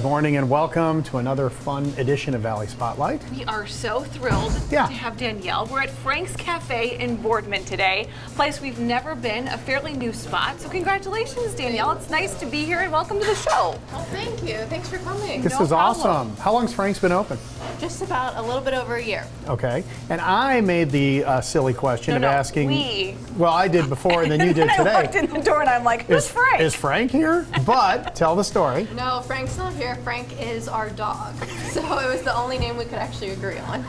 morning and welcome to another fun edition of Valley Spotlight. We are so thrilled to have Danielle. We're at Franks Café in Boardman today, a place we've never been, a fairly new spot. So congratulations, Danielle. It's nice to be here and welcome to the show. Well, thank you. Thanks for coming. This is awesome. How long's Frank's been open? Just about a little bit over a year. Okay. And I made the silly question of asking. Well, I did before and then you did today. I walked in the door and I'm like, who's Frank? Is Frank here? But tell the story. No, Frank's not here. Frank is our dog. So it was the only name we could actually agree on.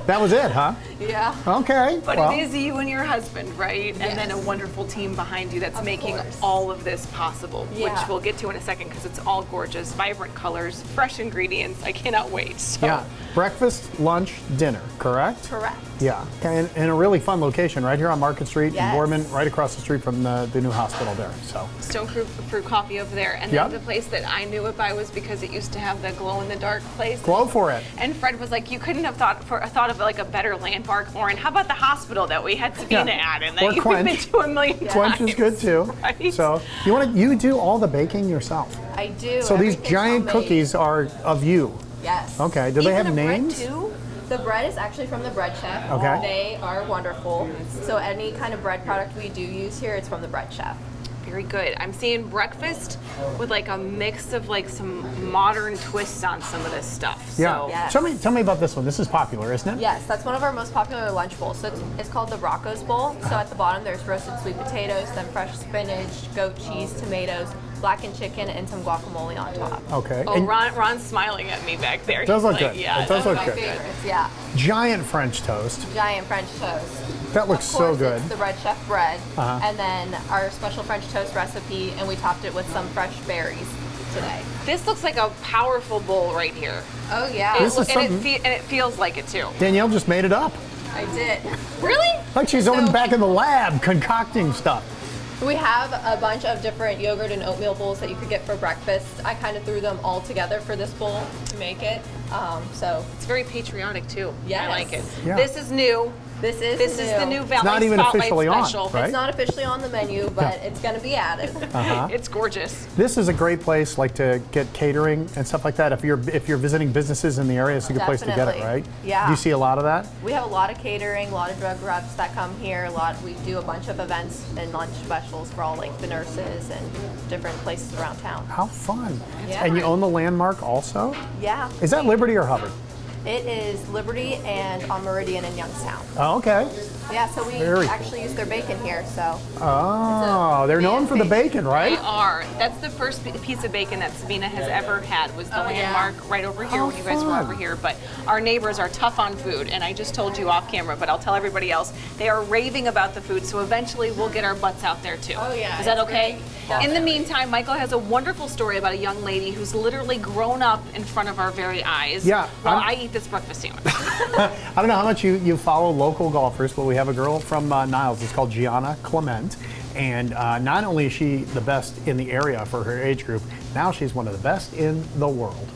That was it, huh? Yeah. Okay. But it is you and your husband, right? Yes. And then a wonderful team behind you that's making all of this possible, which we'll get to in a second because it's all gorgeous, vibrant colors, fresh ingredients. I cannot wait. So. Yeah. Breakfast, lunch, dinner, correct? Correct. Yeah. And a really fun location right here on Market Street in Boardman, right across the street from the new hospital there. So. Stone Fruit Coffee over there. And then the place that I knew it by was because it used to have the glow-in-the-dark place. Glow for it. And Fred was like, you couldn't have thought of like a better landmark, Lauren. How about the hospital that we had Sabina at and that you've been to a million times? Quench is good too. Right? So you do all the baking yourself? I do. So these giant cookies are of you? Yes. Okay. Do they have names? Bread too? The bread is actually from the bread chef. Okay. They are wonderful. So any kind of bread product we do use here, it's from the bread chef. Very good. I'm seeing breakfast with like a mix of like some modern twists on some of this stuff. Yeah. So. Tell me about this one. This is popular, isn't it? Yes, that's one of our most popular lunch bowls. So it's called the Rocco's Bowl. So at the bottom there's roasted sweet potatoes, then fresh spinach, goat cheese, tomatoes, blackened chicken, and some guacamole on top. Okay. Oh, Ron's smiling at me back there. It does look like, good. Yeah, it does look my good. favorites, yeah. Giant French toast. Giant French toast. That looks so good. It's the Red Chef bread, and then our special French toast recipe, and we topped it with some fresh berries today. This looks like a powerful bowl right here. Oh yeah. And it feels like it too. Danielle just made it up. I did. Really? Like she's back in the lab concocting stuff. We have a bunch of different yogurt and oatmeal bowls that you could get for breakfast. I kind of threw them all together for this bowl to make it. So it's very patriotic too. Yes. I like it. Yeah. This is new. This is the new Valley not even Spotlight officially special. on, right? It's not officially on the menu, but it's going to be added. It's gorgeous. This is a great place, like to get catering and stuff like that. If you're visiting businesses in the area, it's a good place to get it, right? Yeah. Do you see a lot of that? We have a lot of catering, a lot of drug reps that come here. We do a bunch of events and lunch specials for all like the nurses and different places around town. How fun! Yeah. And you own the landmark also? Yeah. Is that Liberty or Hubbard? It is Liberty and on Meridian in Youngstown. Oh, okay. Yeah, so we actually use their bacon here, so. Oh, they're known for the bacon, right? They are. That's the first piece of bacon that Sabina has ever had, was the landmark right over here when you guys were over here. But our neighbors are tough on food, and I just told you off camera, but I'll tell everybody else, they are raving about the food, so eventually we'll get our butts out there too. Oh yeah. Is that okay? In the meantime, Michael has a wonderful story about a young lady who's literally grown up in front of our very eyes while I eat this breakfast sandwich. I don't know how much you follow local golfers, but we have a girl from Niles. It's called Gianna Clemente. And not only is she the best in the area for her age group, now she's one of the best in the world.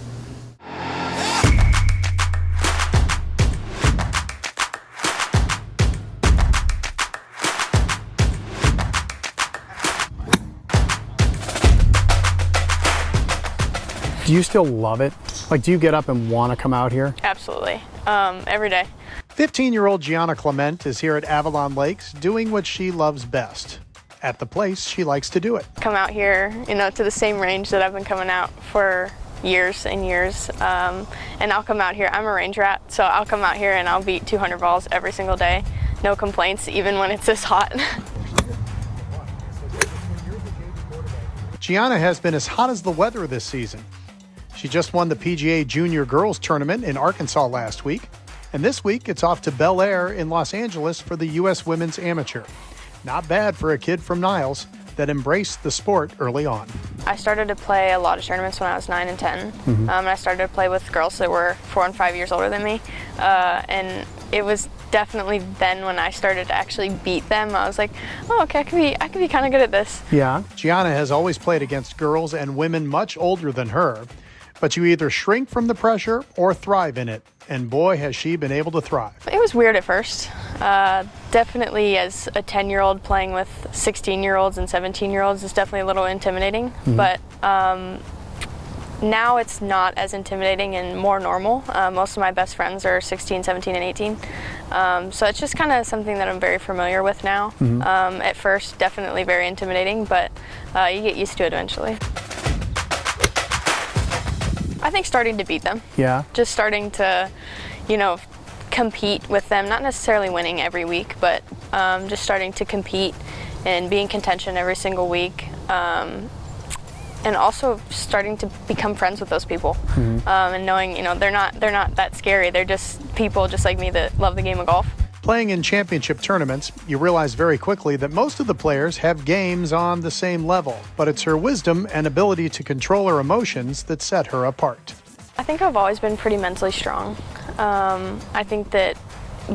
Do you still love it? Like, do you get up and want to come out here? Absolutely. Every day. 15-year-old Gianna Clemente is here at Avalon Lakes doing what she loves best, at the place she likes to do it. Come out here, to the same range that I've been coming out for years and years. And I'll come out here. I'm a range rat, so I'll come out here and I'll beat 200 balls every single day. No complaints, even when it's this hot. Gianna has been as hot as the weather this season. She just won the PGA Junior Girls Tournament in Arkansas last week, and this week it's off to Bel Air in Los Angeles for the U.S. Women's Amateur. Not bad for a kid from Niles that embraced the sport early on. I started to play a lot of tournaments when I was 9 and 10. And I started to play with girls that were 4 and 5 years older than me. And it was definitely then when I started to actually beat them. I was like, oh, okay, I could be kind of good at this. Yeah. Gianna has always played against girls and women much older than her, but you either shrink from the pressure or thrive in it. And boy, has she been able to thrive. It was weird at first. Definitely as a 10-year-old playing with 16-year-olds and 17-year-olds is definitely a little intimidating. But now it's not as intimidating and more normal. Most of my best friends are 16, 17, and 18. So it's just kind of something that I'm very familiar with now. At first, definitely very intimidating, but you get used to it eventually. I think starting to beat them. Yeah. Just starting to, compete with them, not necessarily winning every week, but just starting to compete and be in contention every single week. And also starting to become friends with those people, and knowing, they're not that scary. They're just people just like me that love the game of golf. Playing in championship tournaments, you realize very quickly that most of the players have games on the same level, but it's her wisdom and ability to control her emotions that set her apart. I think I've always been pretty mentally strong. I think that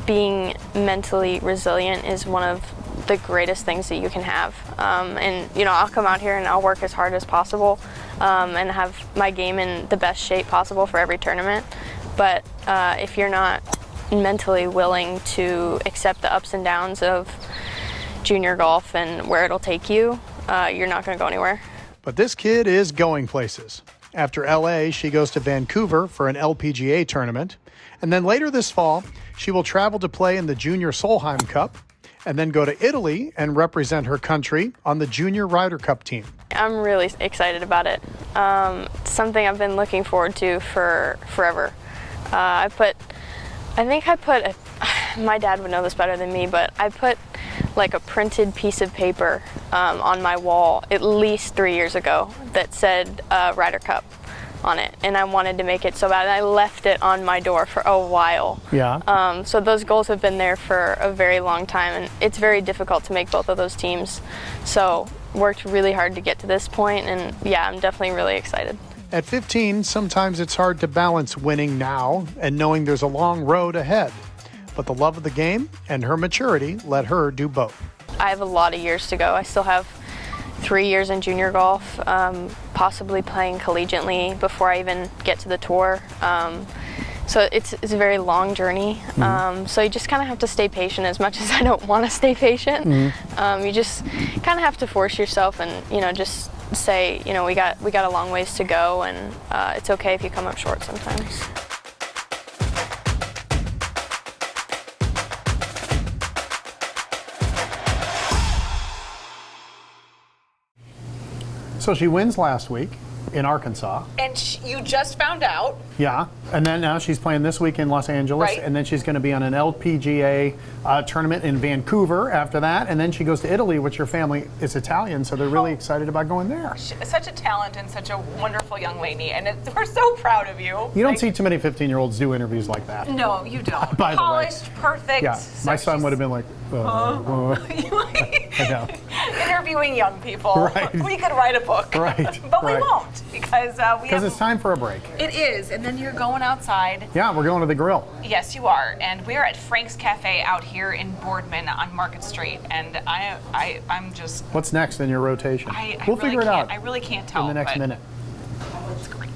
being mentally resilient is one of the greatest things that you can have. And I'll come out here and I'll work as hard as possible and have my game in the best shape possible for every tournament. But if you're not mentally willing to accept the ups and downs of junior golf and where it'll take you, you're not going to go anywhere. But this kid is going places. After LA, she goes to Vancouver for an LPGA tournament. And then later this fall, she will travel to play in the Junior Solheim Cup, and then go to Italy and represent her country on the Junior Ryder Cup team. I'm really excited about it. It's something I've been looking forward to for forever. My dad would know this better than me, but I put like a printed piece of paper on my wall at least 3 years ago that said Ryder Cup on it, and I wanted to make it so bad. I left it on my door for a while. Yeah. So those goals have been there for a very long time, and it's very difficult to make both of those teams. So worked really hard to get to this point, and yeah, I'm definitely really excited. At 15, sometimes it's hard to balance winning now and knowing there's a long road ahead. But the love of the game and her maturity let her do both. I have a lot of years to go. I still have 3 years in junior golf, possibly playing collegiately before I even get to the tour. So it's a very long journey. So you just kind of have to stay patient. As much as I don't want to stay patient, you just kind of have to force yourself and just say, we got a long ways to go, and it's okay if you come up short sometimes. So she wins last week in Arkansas. And you just found out. Yeah, and then now she's playing this week in Los Angeles, Right. and then she's going to be on an LPGA tournament in Vancouver after that, and then she goes to Italy, which her family is Italian, so they're really excited about going there. Such a talent and such a wonderful young lady, and we're so proud of you. You don't see too many 15-year-olds do interviews like that. No, you don't. By the way. Polished, perfect. Yeah, my So son would have been like, I know. interviewing young people. Right. We could write a book. Right, But we right. won't, because Because it's time for a break. It is, and then you're going outside. Yeah, we're going to the grill. Yes, you are, and we're at Franks Café out here in Boardman on Market Street, and I'm just. What's next in your rotation? We'll figure it out I really can't tell. in the next but minute. It's great.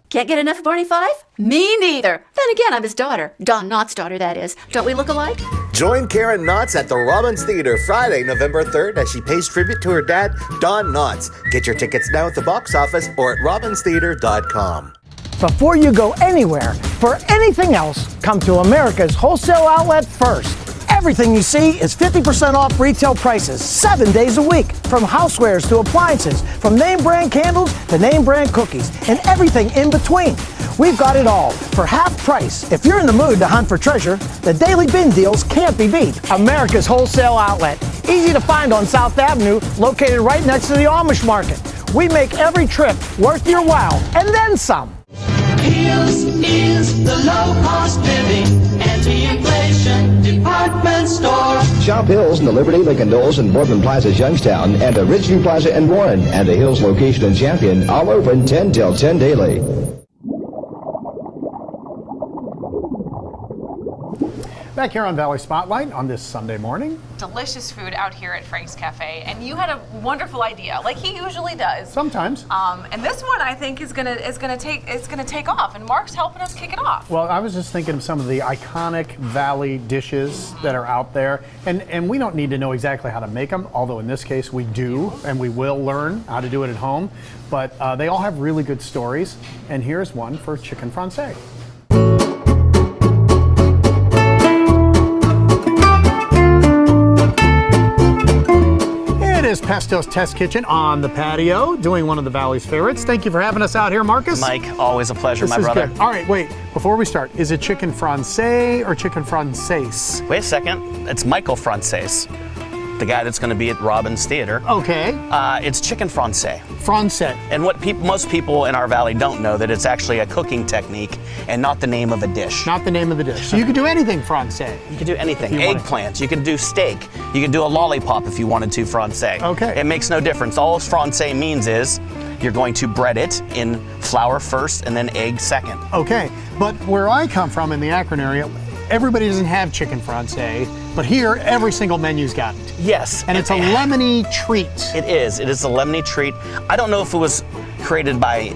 Can't get enough of Barney Fife? Me neither. Then again, I'm his daughter. Don Knotts' daughter, that is. Don't we look alike? Join Karen Knotts at the Robbins Theater Friday, November 3rd as she pays tribute to her dad, Don Knotts. Get your tickets now at the box office or at robbinstheater.com. Before you go anywhere, for anything else, come to America's wholesale outlet first. Everything you see is 50% off retail prices, 7 days a week. From housewares to appliances, from name brand candles to name brand cookies, and everything in between. We've got it all for half price. If you're in the mood to hunt for treasure, the daily bin deals can't be beat. America's wholesale outlet. Easy to find on South Avenue, located right next to the Amish market. We make every trip worth your while, and then some. Hills is the low-cost living, anti-inflation department store. Shop Hills in the Liberty, Lincoln Knowles, and Boardman Plaza, Youngstown, and the Ridgeview Plaza in Warren, and the Hills location in Champion, all open 10 till 10 daily. Back here on Valley Spotlight on this Sunday morning. Delicious food out here at Franks Café, and you had a wonderful idea, like he usually does. Sometimes. And this one I think is gonna take off, and Mark's helping us kick it off. Well, I was just thinking of some of the iconic Valley dishes that are out there, and we don't need to know exactly how to make them, although in this case we do, and we will learn how to do it at home. But they all have really good stories, and here's one for Chicken Français. It is Pesto's Test Kitchen on the patio, doing one of the Valley's favorites. Thank you for having us out here, Marcus. Mike, always a pleasure, my brother. Good. All right, wait, before we start, is it Chicken Français or Chicken Français? Wait a second, it's Michael Français, the guy that's going to be at Robbins Theater. Okay. It's Chicken Français. Français. And what most people in our valley don't know, that it's actually a cooking technique and not the name of a dish. Not the name of the dish. So you can do anything Français. You can do anything. Eggplants, you can do steak, you can do a lollipop if you wanted to Français. Okay. It makes no difference. All Français means is you're going to bread it in flour first and then egg second. Okay, but where I come from in the Akron area, everybody doesn't have Chicken Français, but here every single menu's got it. Yes. And it's a lemony treat. It is a lemony treat. I don't know if it was created by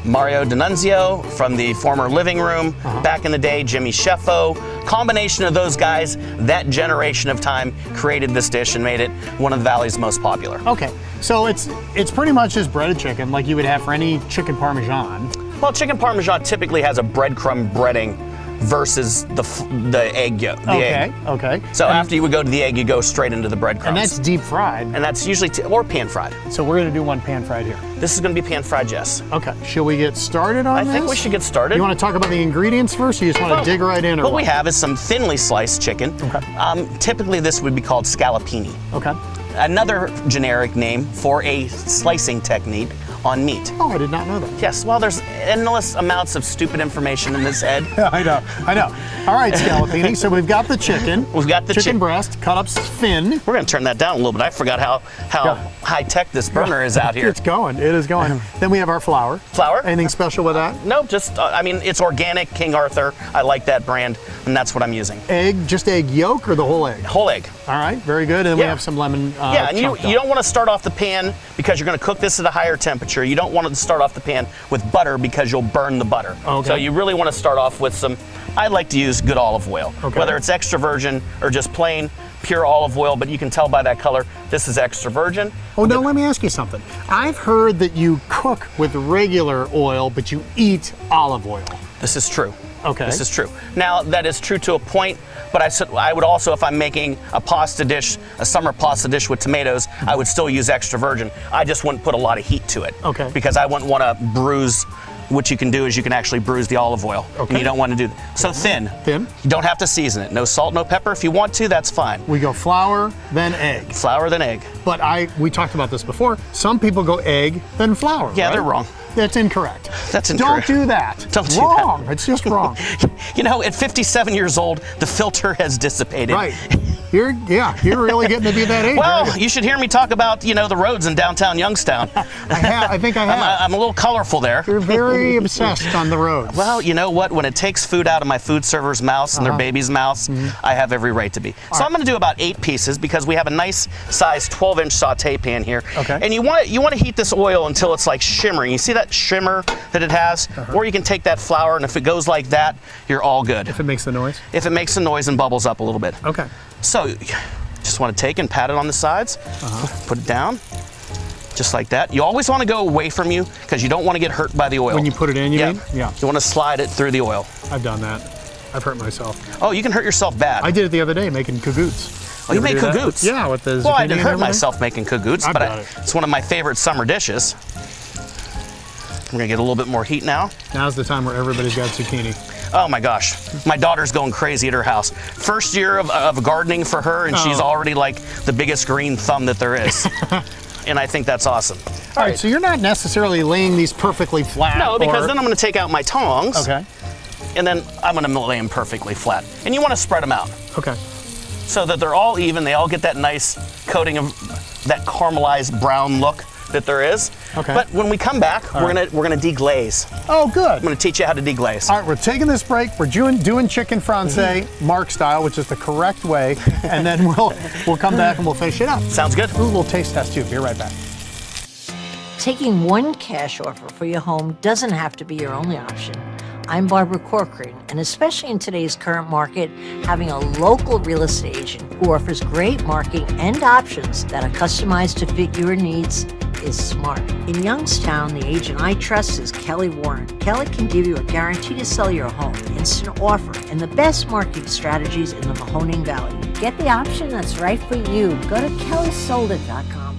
Mario D'Annunzio from the former Living Room back in the day, Jimmy Sheffo. Combination of those guys, that generation of time created this dish and made it one of the Valley's most popular. Okay, so it's pretty much just breaded chicken like you would have for any chicken parmesan. Well, chicken parmesan typically has a breadcrumb breading versus the egg yolk. Okay. So after you would go to the egg, you go straight into the breadcrumbs. And that's deep fried. And that's usually, or pan fried. So we're gonna do one pan fried here. This is gonna be pan fried, yes. Okay, shall we get started on this? I think we should get started. You wanna talk about the ingredients first, or you just wanna dig right in? Or what we have is some thinly sliced chicken. Okay. Typically this would be called scallopini. Okay. Another generic name for a slicing technique on meat. Oh, I did not know that. Yes, well, there's endless amounts of stupid information in this head. I know. All right, scallopini. So we've got the chicken. We've got the chicken breast, cut up thin. We're gonna turn that down a little bit. I forgot how high tech this burner is out here. It's going. It is going. Then we have our flour. Flour. Anything special with that? No, just I mean it's organic, King Arthur. I like that brand, and that's what I'm using. Egg, just egg yolk or the whole egg? Whole egg. All right, very good. And then we have some lemon. And you don't want to start off the pan because you're going to cook this at a higher temperature. You don't want to start off the pan with butter because you'll burn the butter. Okay. So you really want to start off with some. I like to use good olive oil, whether it's extra virgin or just plain pure olive oil. But you can tell by that color, this is extra virgin. Oh, now let me ask you something. I've heard that you cook with regular oil, but you eat olive oil. This is true. Okay. This is true. Now, that is true to a point, but I would also, if I'm making a pasta dish, a summer pasta dish with tomatoes, I would still use extra virgin. I just wouldn't put a lot of heat to it. Okay. Because I wouldn't want to bruise. What you can do is you can actually bruise the olive oil. Okay. And you don't want to do that. So thin. Thin. You don't have to season it. No salt, no pepper. If you want to, that's fine. We go flour, then egg. Flour, then egg. But we talked about this before. Some people go egg, then flour. Yeah, right? They're wrong. That's incorrect. That's incorrect. Don't do that. Don't do wrong. that. It's just wrong. You know, at 57 years old, the filter has dissipated. Right. You're really getting to be that age. Well, you should hear me talk about, the roads in downtown Youngstown. I think I have. I'm a little colorful there. You're very obsessed on the roads. Well, you know what? When it takes food out of my food server's mouths and their babies' mouths, I have every right to be. So I'm going to do about 8 pieces because we have a nice size 12-inch saute pan here. Okay. And you want to heat this oil until it's like shimmering. You see that shimmer that it has? Or you can take that flour, and if it goes like that, you're all good. If it makes the noise? If it makes the noise and bubbles up a little bit. Okay. So, just want to take and pat it on the sides, put it down, just like that. You always want to go away from you because you don't want to get hurt by the oil. When you put it in, you mean? Yeah. You want to slide it through the oil. I've done that. I've hurt myself. Oh, you can hurt yourself bad. I did it the other day making kagoots. Oh, you make kagoots? Yeah, with the zucchini. Well, I didn't hurt myself making kagoots, but it. It's one of my favorite summer dishes. We're gonna get a little bit more heat now. Now's the time where everybody's got zucchini. Oh my gosh, my daughter's going crazy at her house. First year of gardening for her, and she's already like the biggest green thumb that there is. And I think that's awesome. All right, so you're not necessarily laying these perfectly flat. No, because then I'm gonna take out my tongs. Okay. And then I'm gonna lay them perfectly flat. And you wanna spread them out. Okay. So that they're all even, they all get that nice coating of that caramelized brown look that there is. Okay. But when we come back, we're gonna deglaze. Oh, good. I'm gonna teach you how to deglaze. All right, we're taking this break. We're doing chicken français, Mark style, which is the correct way, and then we'll come back and we'll finish it up. Sounds good. Ooh, a little taste test too. Be right back. Taking one cash offer for your home doesn't have to be your only option. I'm Barbara Corcoran, and especially in today's current market, having a local real estate agent who offers great marketing and options that are customized to fit your needs is smart. In Youngstown, the agent I trust is Kelly Warren. Kelly can give you a guarantee to sell your home, instant offer, and the best marketing strategies in the Mahoning Valley. Get the option that's right for you. Go to kellysoldit.com.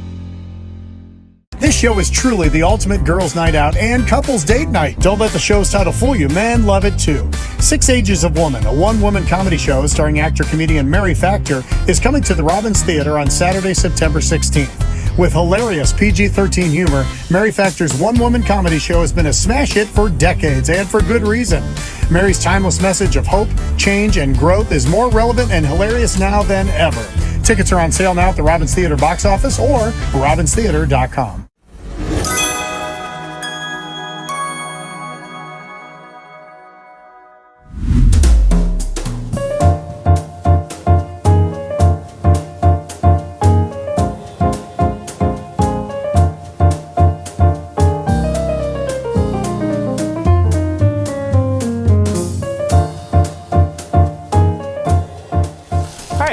This show is truly the ultimate girls' night out and couples date night. Don't let the show's title fool you. Men love it too. 6 Ages of Woman, a one-woman comedy show starring actor-comedian Mary Factor, is coming to the Robbins Theater on Saturday, September 16th. With hilarious PG-13 humor, Mary Factor's one-woman comedy show has been a smash hit for decades, and for good reason. Mary's timeless message of hope, change, and growth is more relevant and hilarious now than ever. Tickets are on sale now at the Robbins Theater box office or robbinstheater.com.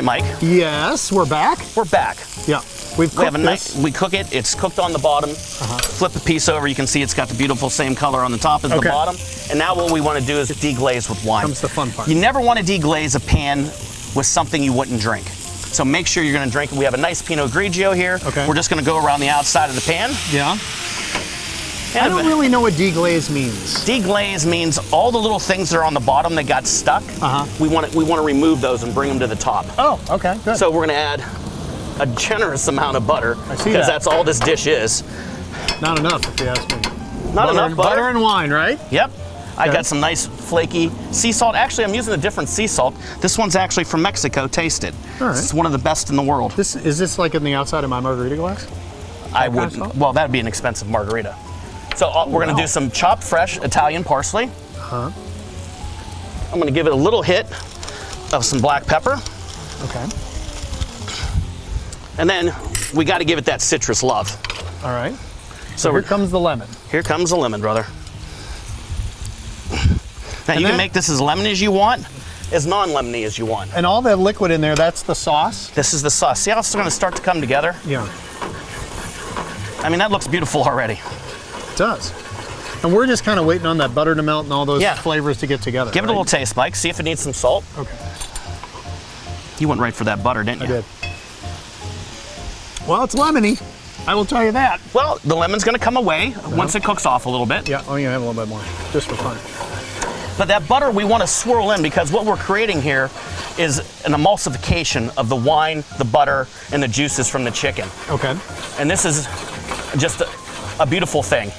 Mike? Yes, we're back. We're back. Yeah. We cook it. It's cooked on the bottom. Flip the piece over. You can see it's got the beautiful same color on the top as the bottom. And now what we want to do is deglaze with wine. Comes the fun part. You never want to deglaze a pan with something you wouldn't drink. So make sure you're going to drink it. We have a nice Pinot Grigio here. Okay. We're just going to go around the outside of the pan. Yeah. I don't really know what deglaze means. Deglaze means all the little things that are on the bottom that got stuck. We want to remove those and bring them to the top. Oh, okay, good. So we're going to add a generous amount of butter. I see because that's all this dish is. Not enough, if you ask me. Not enough butter. Butter and wine, right? Yep. I got some nice flaky sea salt. Actually, I'm using a different sea salt. This one's actually from Mexico. Taste it. All right. It's one of the best in the world. Is this like in the outside of my margarita glass? I wouldn't. Well, that'd be an expensive margarita. So we're going to do some chopped fresh Italian parsley. I'm going to give it a little hit of some black pepper. Okay. And then we got to give it that citrus love. All right. So here comes the lemon. Here comes the lemon, brother. Now you can make this as lemon as you want, as non-lemony as you want. And all that liquid in there, that's the sauce? This is the sauce. See how it's going to start to come together? Yeah. I mean, that looks beautiful already. It does. And we're just kind of waiting on that butter to melt and all those flavors to get together. Give it a little taste, Mike. See if it needs some salt. Okay. You went right for that butter, didn't you? I did. Well, it's lemony. I will tell you that. Well, the lemon's going to come away once it cooks off a little bit. Yeah, I'm going to have a little bit more, just for fun. But that butter we want to swirl in because what we're creating here is an emulsification of the wine, the butter, and the juices from the chicken. Okay. And this is just a beautiful thing.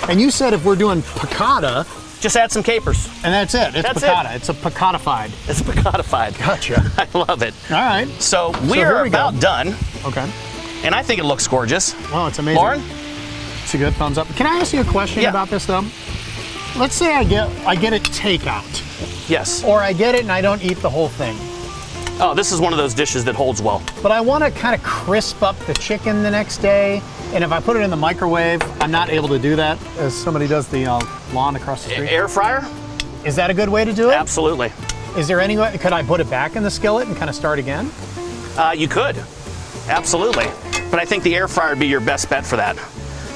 And you said if we're doing piccata, just add some capers. And that's it. It's piccata. It's a piccatified. It's piccatified. Gotcha. I love it. All right. So we're about done. Okay. And I think it looks gorgeous. Wow, it's amazing. Lauren? It's a good thumbs up. Can I ask you a question about this though? Let's say I get it takeout. Yes. Or I get it and I don't eat the whole thing. Oh, this is one of those dishes that holds well. But I want to kind of crisp up the chicken the next day. And if I put it in the microwave, I'm not able to do that as somebody does the lawn across the street. Air fryer? Is that a good way to do it? Absolutely. Is there any way, could I put it back in the skillet and kind of start again? You could. Absolutely. But I think the air fryer would be your best bet for that.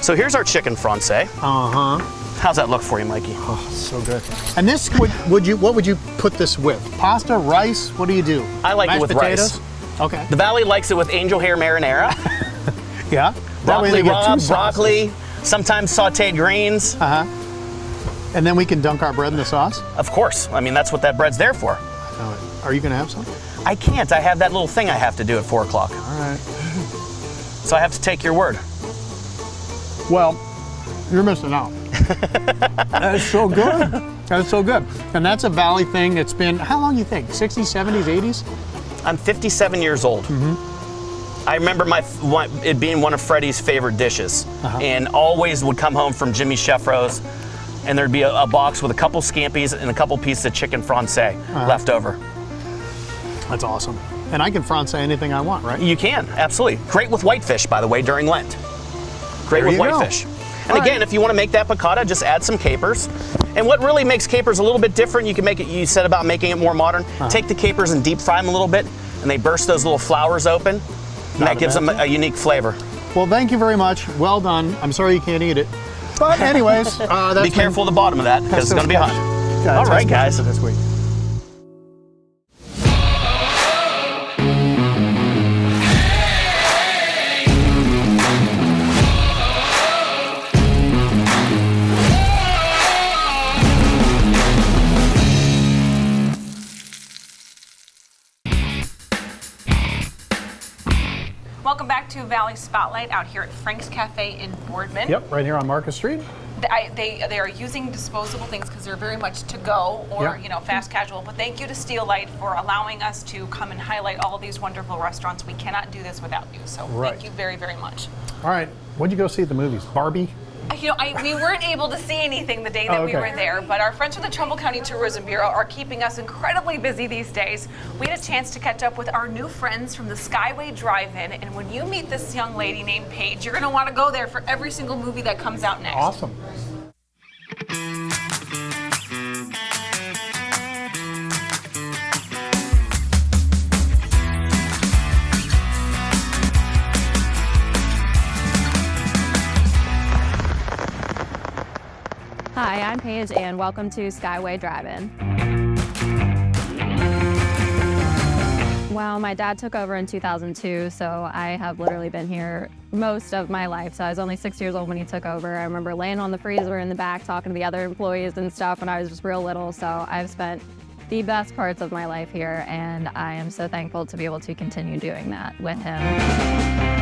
So here's our chicken français. How's that look for you, Mikey? Oh, so good. And this, what would you put this with? Pasta, rice, what do you do? I like it with potatoes? rice. Okay. The Valley likes it with angel hair marinara. Yeah. Broccoli, sometimes sauteed greens. And then we can dunk our bread in the sauce? Of course. I mean, that's what that bread's there for. Are you going to have some? I can't. I have that little thing I have to do at 4 o'clock. All right. So I have to take your word. Well, you're missing out. That is so good. That is so good. And that's a Valley thing. It's been, how long do you think? 60s, 70s, 80s? I'm 57 years old. I remember it being one of Freddie's favorite dishes, and always would come home from Jimmy Sheffro's, and there'd be a box with a couple scampi's and a couple pieces of chicken français left over. That's awesome. And I can français anything I want, right? You can, absolutely. Great with whitefish, by the way, during Lent. Great with whitefish. And again, if you want to make that piccata, just add some capers. And what really makes capers a little bit different, you can make it, you said about making it more modern, take the capers and deep fry them a little bit, and they burst those little flowers open, and that gives them a unique flavor. Well, thank you very much. Well done. I'm sorry you can't eat it. But anyways, be careful of the bottom of that, because it's going to be hot. All right, guys. This week. Welcome back to Valley Spotlight out here at Franks Café in Boardman. Yep, right here on Market Street. They are using disposable things because they're very much to go or fast casual. But thank you to Steelite for allowing us to come and highlight all of these wonderful restaurants. We cannot do this without you. So thank you very, very much. All right, what'd you go see at the movies? Barbie? We weren't able to see anything the day that we were there, but our friends from the Trumbull County Tourism Bureau are keeping us incredibly busy these days. We had a chance to catch up with our new friends from the Skyway Drive-In, and when you meet this young lady named Paige, you're going to want to go there for every single movie that comes out next. Awesome. Hi, I'm Paige, and welcome to Skyway Drive-In. Well, my dad took over in 2002, so I have literally been here most of my life. So I was only 6 years old when he took over. I remember laying on the freezer in the back talking to the other employees and stuff when I was just real little. So I've spent the best parts of my life here, and I am so thankful to be able to continue doing that with him.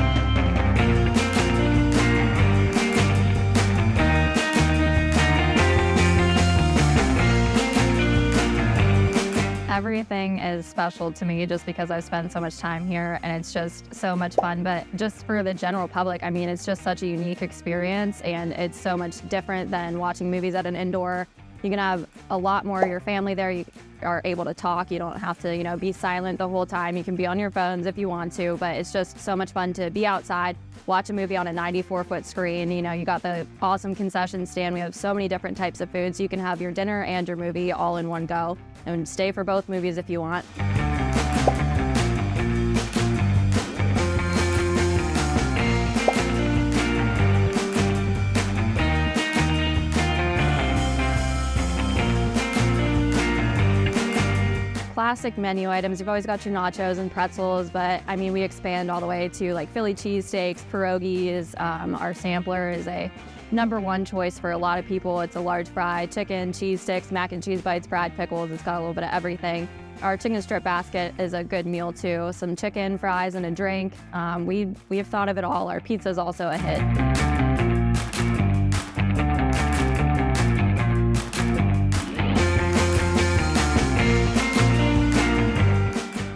Everything is special to me just because I've spent so much time here, and it's just so much fun. But just for the general public, I mean, it's just such a unique experience, and it's so much different than watching movies at an indoor. You can have a lot more of your family there. You are able to talk. You don't have to, be silent the whole time. You can be on your phones if you want to, but it's just so much fun to be outside, watch a movie on a 94-foot screen. You got the awesome concession stand. We have so many different types of foods. You can have your dinner and your movie all in one go, and stay for both movies if you want. Classic menu items. You've always got your nachos and pretzels, but I mean, we expand all the way to like Philly cheesesteaks, pierogies. Our sampler is a #1 choice for a lot of people. It's a large fry, chicken, cheese sticks, mac and cheese bites, fried pickles. It's got a little bit of everything. Our chicken strip basket is a good meal too. Some chicken, fries, and a drink. We have thought of it all. Our pizza is also a hit.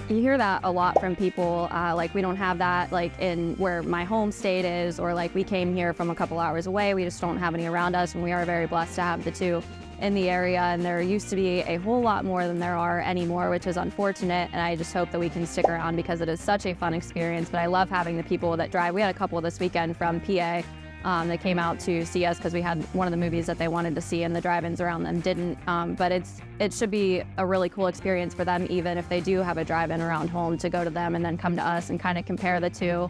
You hear that a lot from people, like we don't have that like in where my home state is, or like we came here from a couple hours away. We just don't have any around us, and we are very blessed to have the two in the area, and there used to be a whole lot more than there are anymore, which is unfortunate, and I just hope that we can stick around because it is such a fun experience. But I love having the people that drive. We had a couple this weekend from PA. They came out to see us because we had one of the movies that they wanted to see, and the drive-ins around them didn't. But it should be a really cool experience for them, even if they do have a drive-in around home, to go to them and then come to us and kind of compare the two.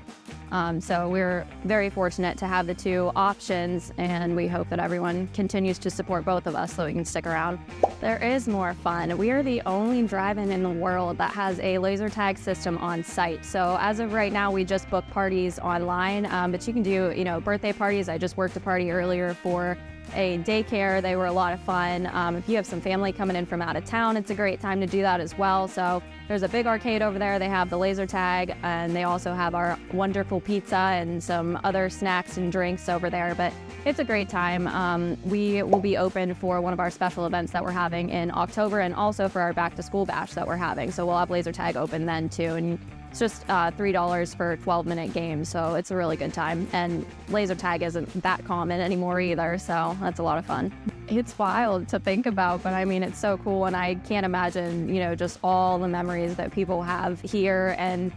So we're very fortunate to have the two options, and we hope that everyone continues to support both of us so we can stick around. There is more fun. We are the only drive-in in the world that has a laser tag system on site. So as of right now, we just book parties online, but you can do, birthday parties. I just worked a party earlier for a daycare. They were a lot of fun. If you have some family coming in from out of town, it's a great time to do that as well. So there's a big arcade over there. They have the laser tag, and they also have our wonderful pizza and some other snacks and drinks over there. But it's a great time. We will be open for one of our special events that we're having in October, and also for our back to school bash that we're having. So we'll have laser tag open then too. And It's just $3 for a 12-minute game, so it's a really good time. And laser tag isn't that common anymore either, so that's a lot of fun. It's wild to think about, but I mean, it's so cool, and I can't imagine, you know, just all the memories that people have here. And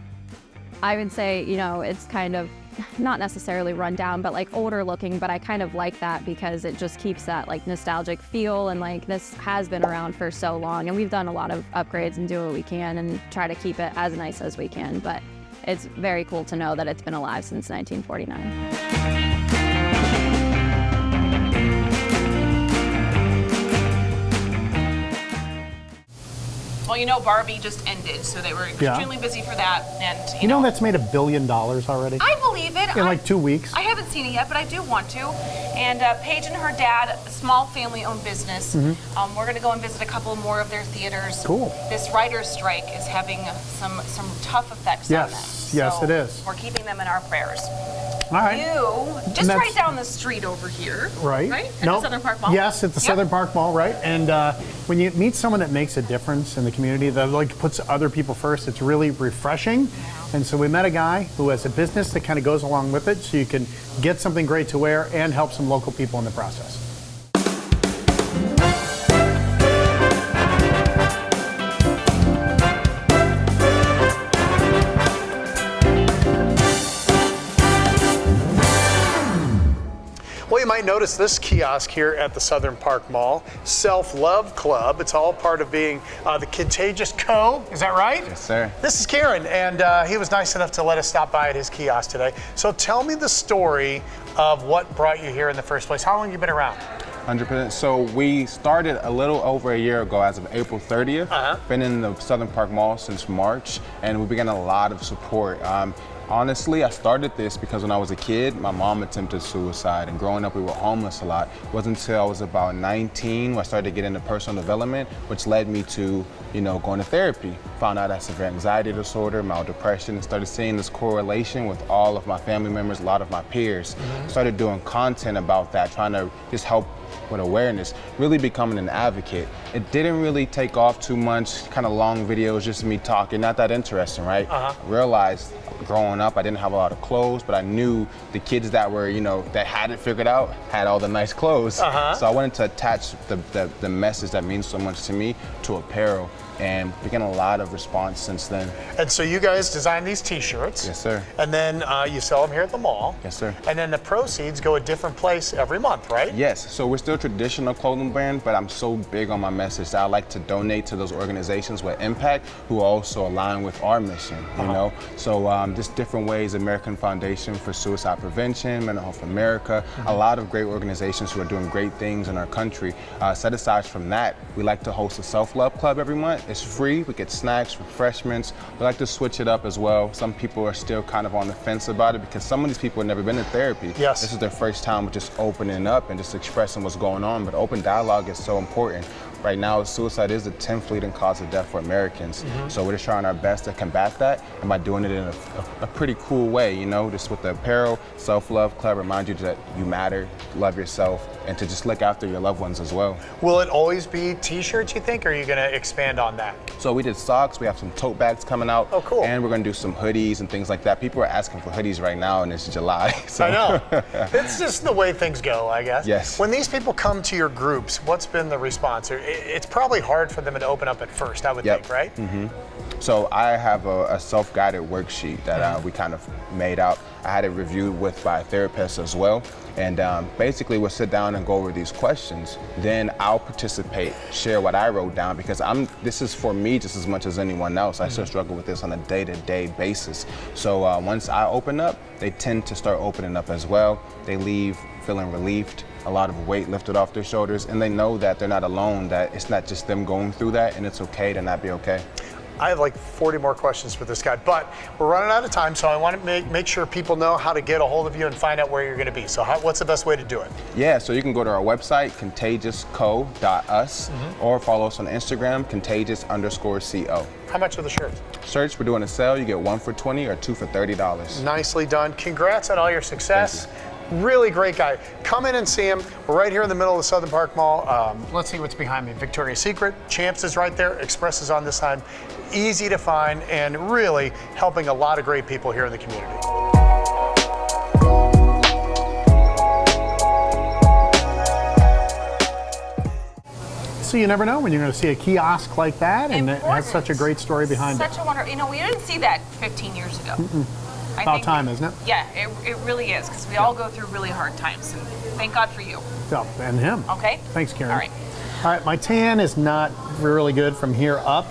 I would say, you know, it's kind of not necessarily run down, but like older looking, but I kind of like that because it just keeps that like nostalgic feel, and like this has been around for so long, and we've done a lot of upgrades and do what we can and try to keep it as nice as we can, but it's very cool to know that it's been alive since 1949. Well, you know, Barbie just ended, so they were extremely busy for that. And you know that's made $1 billion already? I believe it. In like 2 weeks. I haven't seen it yet, but I do want to. And Paige and her dad, a small family-owned business. We're going to go and visit a couple more of their theaters. Cool. This writer's strike is having some tough effects on them. Yes, it is. We're keeping them in our prayers. All right. You, just right down the street over here. Right. Right? At the Southern Park Mall? Yes, at the Southern Park Mall, right. And when you meet someone that makes a difference in the community, that like puts other people first, it's really refreshing. And so we met a guy who has a business that kind of goes along with it, so you can get something great to wear and help some local people in the process. Well, you might notice this kiosk here at the Southern Park Mall, Self-Love Club. It's all part of being the Contagious Co. Is that right? Yes, sir. This is Kieran, and he was nice enough to let us stop by at his kiosk today. So tell me the story of what brought you here in the first place. How long have you been around? 100%. So we started a little over a year ago as of April 30th. Been in the Southern Park Mall since March, and we began a lot of support. Honestly, I started this because when I was a kid, my mom attempted suicide, and growing up we were homeless a lot. It wasn't until I was about 19 when I started to get into personal development, which led me to, you know, going to therapy. Found out I had severe anxiety disorder, mild depression, and started seeing this correlation with all of my family members, a lot of my peers. Started doing content about that, trying to just help with awareness, really becoming an advocate. It didn't really take off too much, kind of long videos, just me talking, not that interesting, right? Realized growing up, I didn't have a lot of clothes, but I knew the kids that were, you know, that had it figured out, had all the nice clothes. So I wanted to attach the message that means so much to me to apparel, and began a lot of response since then. And so you guys designed these t-shirts. Yes, sir. And then you sell them here at the mall. Yes, sir. And then the proceeds go a different place every month, right? Yes, so we're still a traditional clothing brand, but I'm so big on my message that I like to donate to those organizations with impact who also align with our mission, you know? So just different ways, American Foundation for Suicide Prevention, Mental Health America, a lot of great organizations who are doing great things in our country. Set aside from that, we like to host a self-love club every month. It's free, we get snacks, refreshments. We like to switch it up as well. Some people are still kind of on the fence about it because some of these people have never been to therapy. Yes. This is their first time just opening up and just expressing what's going on, but open dialogue is so important. Right now, suicide is the 10th leading cause of death for Americans. So we're just trying our best to combat that, and by doing it in a pretty cool way, you know, just with the apparel, Self-Love Club, remind you that you matter, love yourself, and to just look after your loved ones as well. Will it always be t-shirts, you think, or are you gonna expand on that? So we did socks, we have some tote bags coming out. Oh, cool. And we're gonna do some hoodies and things like that. People are asking for hoodies right now, and it's July. So. I know. It's just the way things go, I guess. Yes. When these people come to your groups, what's been the response? It's probably hard for them to open up at first, I would think, right? So I have a self-guided worksheet that we kind of made out. I had it reviewed by a therapist as well. And basically we'll sit down and go over these questions. Then I'll participate, share what I wrote down, because this is for me just as much as anyone else. I still struggle with this on a day-to-day basis. So once I open up, they tend to start opening up as well. They leave feeling relieved, a lot of weight lifted off their shoulders, and they know that they're not alone, that it's not just them going through that, and it's okay to not be okay. I have like 40 more questions for this guy, but we're running out of time, so I want to make sure people know how to get a hold of you and find out where you're going to be. So what's the best way to do it? Yeah, so you can go to our website, contagiousco.us, or follow us on Instagram, contagious_CO. How much are the shirts? Shirts, we're doing a sale. You get 1 for $20 or 2 for $30. Nicely done. Congrats on all your success. Really great guy. Come in and see him. We're right here in the middle of the Southern Park Mall. Let's see what's behind me. Victoria's Secret, Champs is right there, Express is on this side. Easy to find and really helping a lot of great people here in the community. So you never know when you're going to see a kiosk like that, and it has such a great story behind it. Such a wonder. You know, we didn't see that 15 years ago. About time, isn't it? Yeah, it really is, because we all go through really hard times, and thank God for you. Oh, and him. Okay. Thanks, Karen. All right. All right, my tan is not really good from here up.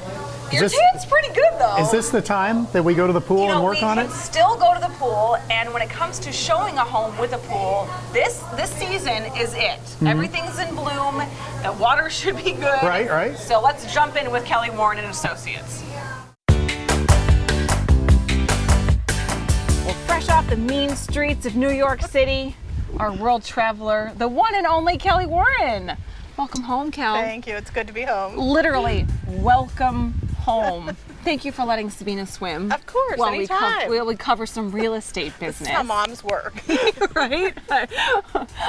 Your tan's pretty good, though. Is this the time that we go to the pool and work on it? We can still go to the pool, and when it comes to showing a home with a pool, this season is it. Everything's in bloom. The water should be good. Right, right. So let's jump in with Kelly Warren and Associates. Well, fresh off the mean streets of New York City, our world traveler, the one and only Kelly Warren. Welcome home, Kel. Thank you. It's good to be home. Literally, welcome home. Thank you for letting Sabina swim. Of course, while anytime. While we cover some real estate business. This is how moms work. Right?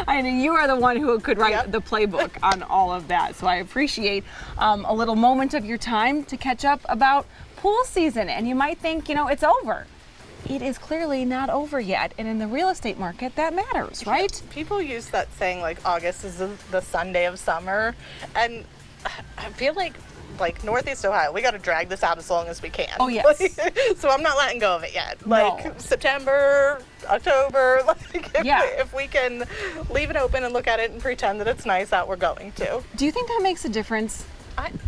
I know you are the one who could write the playbook on all of that. So I appreciate a little moment of your time to catch up about pool season. And you might think, you know, it's over. It is clearly not over yet, and in the real estate market, that matters, right? People use that saying like August is the Sunday of summer, and I feel like Northeast Ohio, we got to drag this out as long as we can. Oh yes. So I'm not letting go of it yet. September, October, if we can leave it open and look at it and pretend that it's nice out, we're going to. Do you think that makes a difference?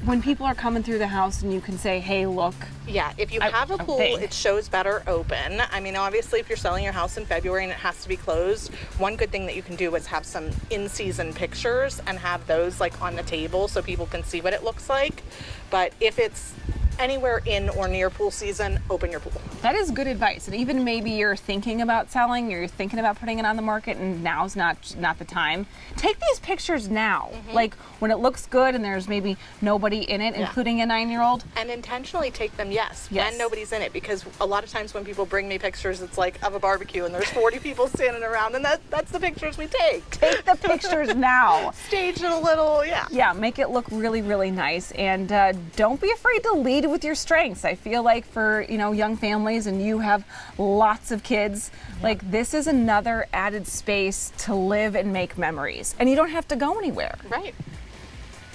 When people are coming through the house and you can say, hey, look. Yeah, if you have a pool, it shows better open. I mean, obviously, if you're selling your house in February and it has to be closed, one good thing that you can do is have some in-season pictures and have those like on the table so people can see what it looks like. But if it's anywhere in or near pool season, open your pool. That is good advice. And even maybe you're thinking about selling, you're thinking about putting it on the market, and now's not the time. Take these pictures now, like when it looks good and there's maybe nobody in it, including a 9-year-old. And intentionally take them, when nobody's in it, because a lot of times when people bring me pictures, it's like of a barbecue and there's 40 people standing around, and that's the pictures we take. Take the pictures now. Stage it a little, Yeah, make it look really, really nice, and don't be afraid to lead with your strengths. I feel like for young families, and you have lots of kids, like this is another added space to live and make memories, and you don't have to go anywhere. Right.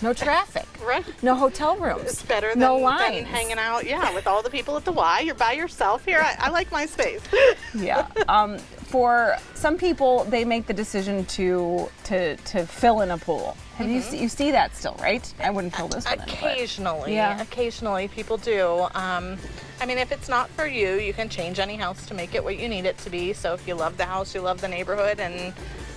No traffic. Right. No hotel rooms. It's better than, no lines. than hanging out, with all the people at the Y. You're by yourself here. I like my space. Yeah. For some people, they make the decision to fill in a pool. Have you see that still, right? I wouldn't fill this one in. Occasionally. Occasionally people do. I mean, if it's not for you, you can change any house to make it what you need it to be. So if you love the house, you love the neighborhood, and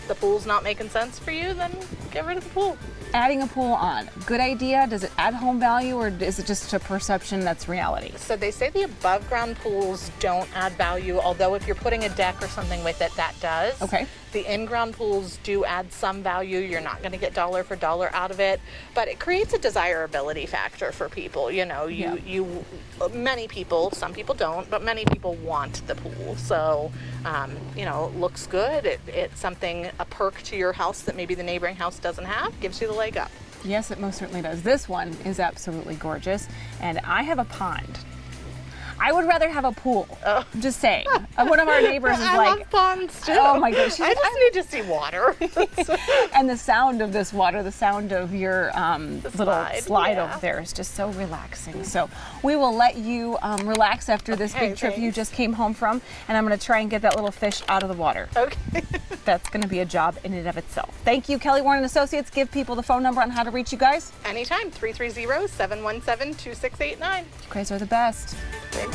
the pool's not making sense for you, then get rid of the pool. Adding a pool on, good idea? Does it add home value, or is it just a perception that's reality? So they say the above ground pools don't add value, although if you're putting a deck or something with it, that does. Okay. The in-ground pools do add some value. You're not going to get dollar for dollar out of it, but it creates a desirability factor for people. Many people, some people don't, but many people want the pool. So, it looks good. It's something, a perk to your house that maybe the neighboring house doesn't have, gives you the leg up. Yes, it most certainly does. This one is absolutely gorgeous, and I have a pond. I would rather have a pool. I'm just saying. One of our neighbors is I love ponds too. Oh my gosh. I just need to see water. And the sound of this water, the sound of your little slide over there is just so relaxing. So we will let you relax after this big trip you just came home from, and I'm going to try and get that little fish out of the water. Okay. That's going to be a job in and of itself. Thank you, Kelly Warren Associates. Give people the phone number on how to reach you guys. Anytime, 330-717-2689. You guys are the best. Thanks.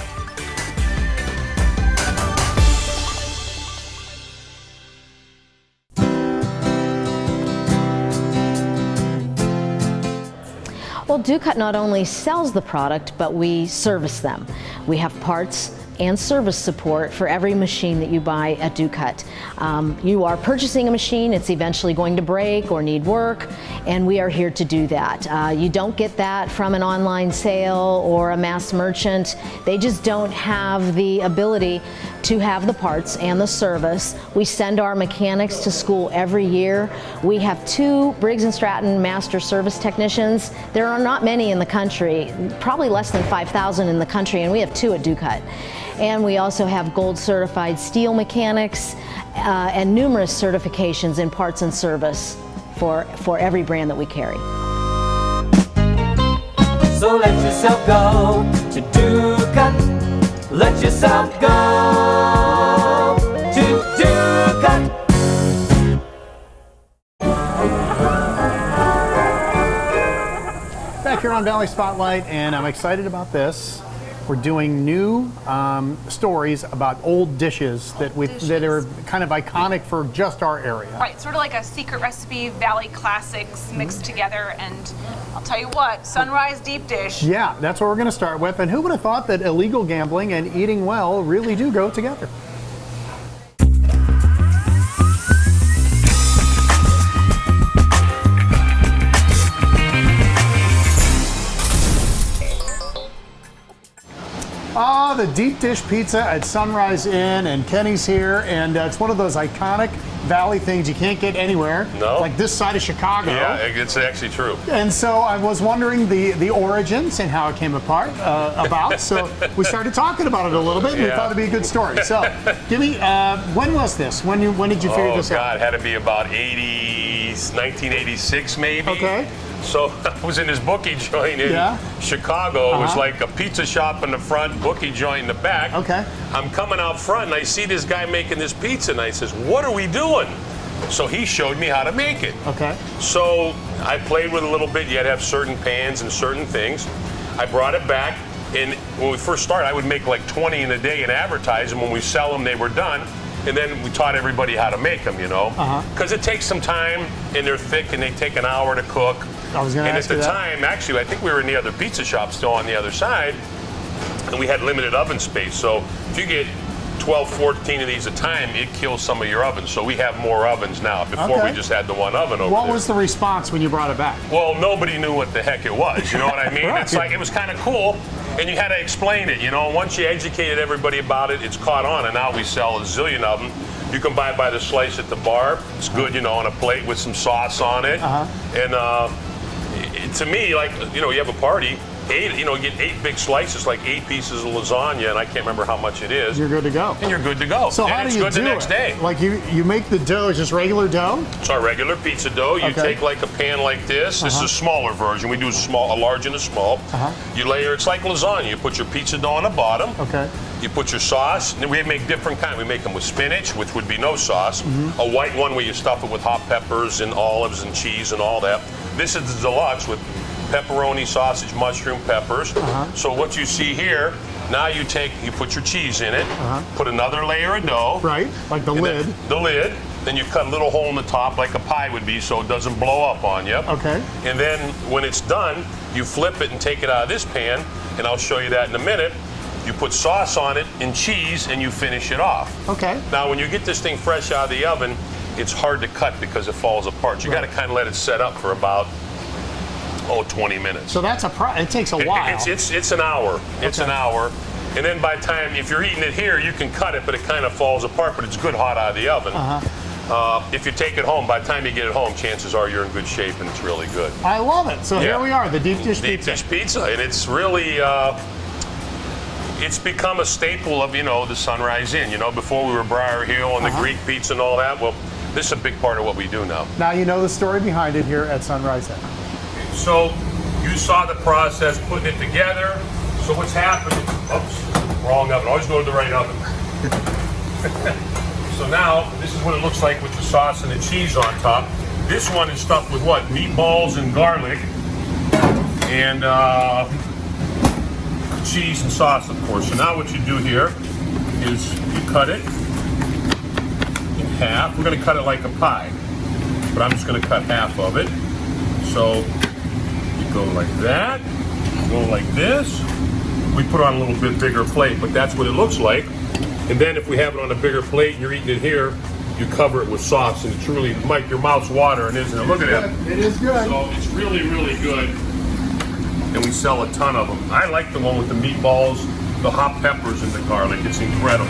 Well, Ducat not only sells the product, but we service them. We have parts and service support for every machine that you buy at Ducut. You are purchasing a machine, it's eventually going to break or need work, and we are here to do that. You don't get that from an online sale or a mass merchant. They just don't have the ability to have the parts and the service. We send our mechanics to school every year. We have 2 Briggs & Stratton master service technicians. There are not many in the country, probably less than 5,000 in the country, and we have 2 at Ducut. And we also have gold certified steel mechanics and numerous certifications in parts and service for every brand that we carry. So let yourself go to Ducut. Let yourself go to Ducut. Back here on Valley Spotlight, and I'm excited about this. We're doing new stories about old dishes that are kind of iconic for just our area. Right, sort of like a secret recipe, Valley classics mixed together, and I'll tell you what, Sunrise deep dish. Yeah, that's what we're going to start with. And who would have thought that illegal gambling and eating well really do go together? Ah, the deep dish pizza at Sunrise Inn, and Kenny's here, and it's one of those iconic Valley things you can't get anywhere. No. Like this side of Chicago. Yeah, it's actually true. And so I was wondering the origins and how it came about. So we started talking about it a little bit, and we thought it'd be a good story. So give me, when was this? When did you figure this out? Oh, God, it had to be about 1986 maybe. Okay. So I was in this bookie joint in Chicago. It was like a pizza shop in the front, bookie joint in the back. Okay. I'm coming out front and I see this guy making this pizza and I says, "What are we doing?" So he showed me how to make it. Okay. So I played with it a little bit. You had to have certain pans and certain things. I brought it back, and when we first started, I would make like 20 in a day and advertise them. When we sell them, they were done. And then we taught everybody how to make them, you know, because it takes some time, and they're thick, and they take an hour to cook. I was going to ask you that. And at the time, actually, I think we were in the other pizza shop still on the other side, and we had limited oven space. So if you get 12, 14 of these a time, it kills some of your ovens. So we have more ovens now. Before we just had the one oven over What there. was the response when you brought it back? Well, nobody knew what the heck it was. You know what I mean? Right. It's like, it was kind of cool, and you had to explain it. You know, once you educated everybody about it, it's caught on, and now we sell a zillion of them. You can buy it by the slice at the bar. It's good, you know, on a plate with some sauce on it. And to me, like, you know, you have a party, you get 8 big slices, like 8 pieces of lasagna, and I can't remember how much it is. You're good to go. And you're good to go. So and how it's do you good do the next it? day. Like you make the dough, it's just regular dough? It's our regular pizza dough. You take like a pan like this. This is a smaller version. We do a large and a small. You layer, it's like lasagna. You put your pizza dough on the bottom. Okay. You put your sauce. And we make different kinds. We make them with spinach, which would be no sauce. A white one where you stuff it with hot peppers and olives and cheese and all that. This is the deluxe with pepperoni, sausage, mushroom, peppers. So what you see here, now you put your cheese in it, put another layer of dough. Right, like the lid. The lid. Then you cut a little hole in the top like a pie would be so it doesn't blow up on you. Okay. And then when it's done, you flip it and take it out of this pan, and I'll show you that in a minute. You put sauce on it and cheese, and you finish it off. Okay. Now, when you get this thing fresh out of the oven, it's hard to cut because it falls apart. You got to kind of let it set up for about 20 minutes. So that's it takes a while. It's an hour. It's an hour. And then by the time, if you're eating it here, you can cut it, but it kind of falls apart, but it's good hot out of the oven. If you take it home, by the time you get it home, chances are you're in good shape and it's really good. I love it. So here we are, the deep dish pizza. Deep dish pizza, and it's really, it's become a staple of, the Sunrise Inn. Before we were Briar Hill and the Greek pizza and all that, well, this is a big part of what we do now. Now you know the story behind it here at Sunrise Inn. So you saw the process putting it together. So what's happening? Oops, wrong oven. Always go to the right oven. So now this is what it looks like with the sauce and the cheese on top. This one is stuffed with what? Meatballs and garlic and cheese and sauce, of course. So now what you do here is you cut it in half. We're going to cut it like a pie, but I'm just going to cut half of it. So go like that, go like this, we put on a little bit bigger plate, but that's what it looks like. And then if we have it on a bigger plate and you're eating it here, you cover it with sauce, and it's really, Mike, your mouth's watering, isn't it? Look at that. It is good. So it's really, really good. And we sell a ton of them. I like the one with the meatballs, the hot peppers, and the garlic. It's incredible.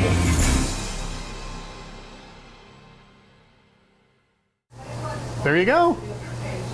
There you go.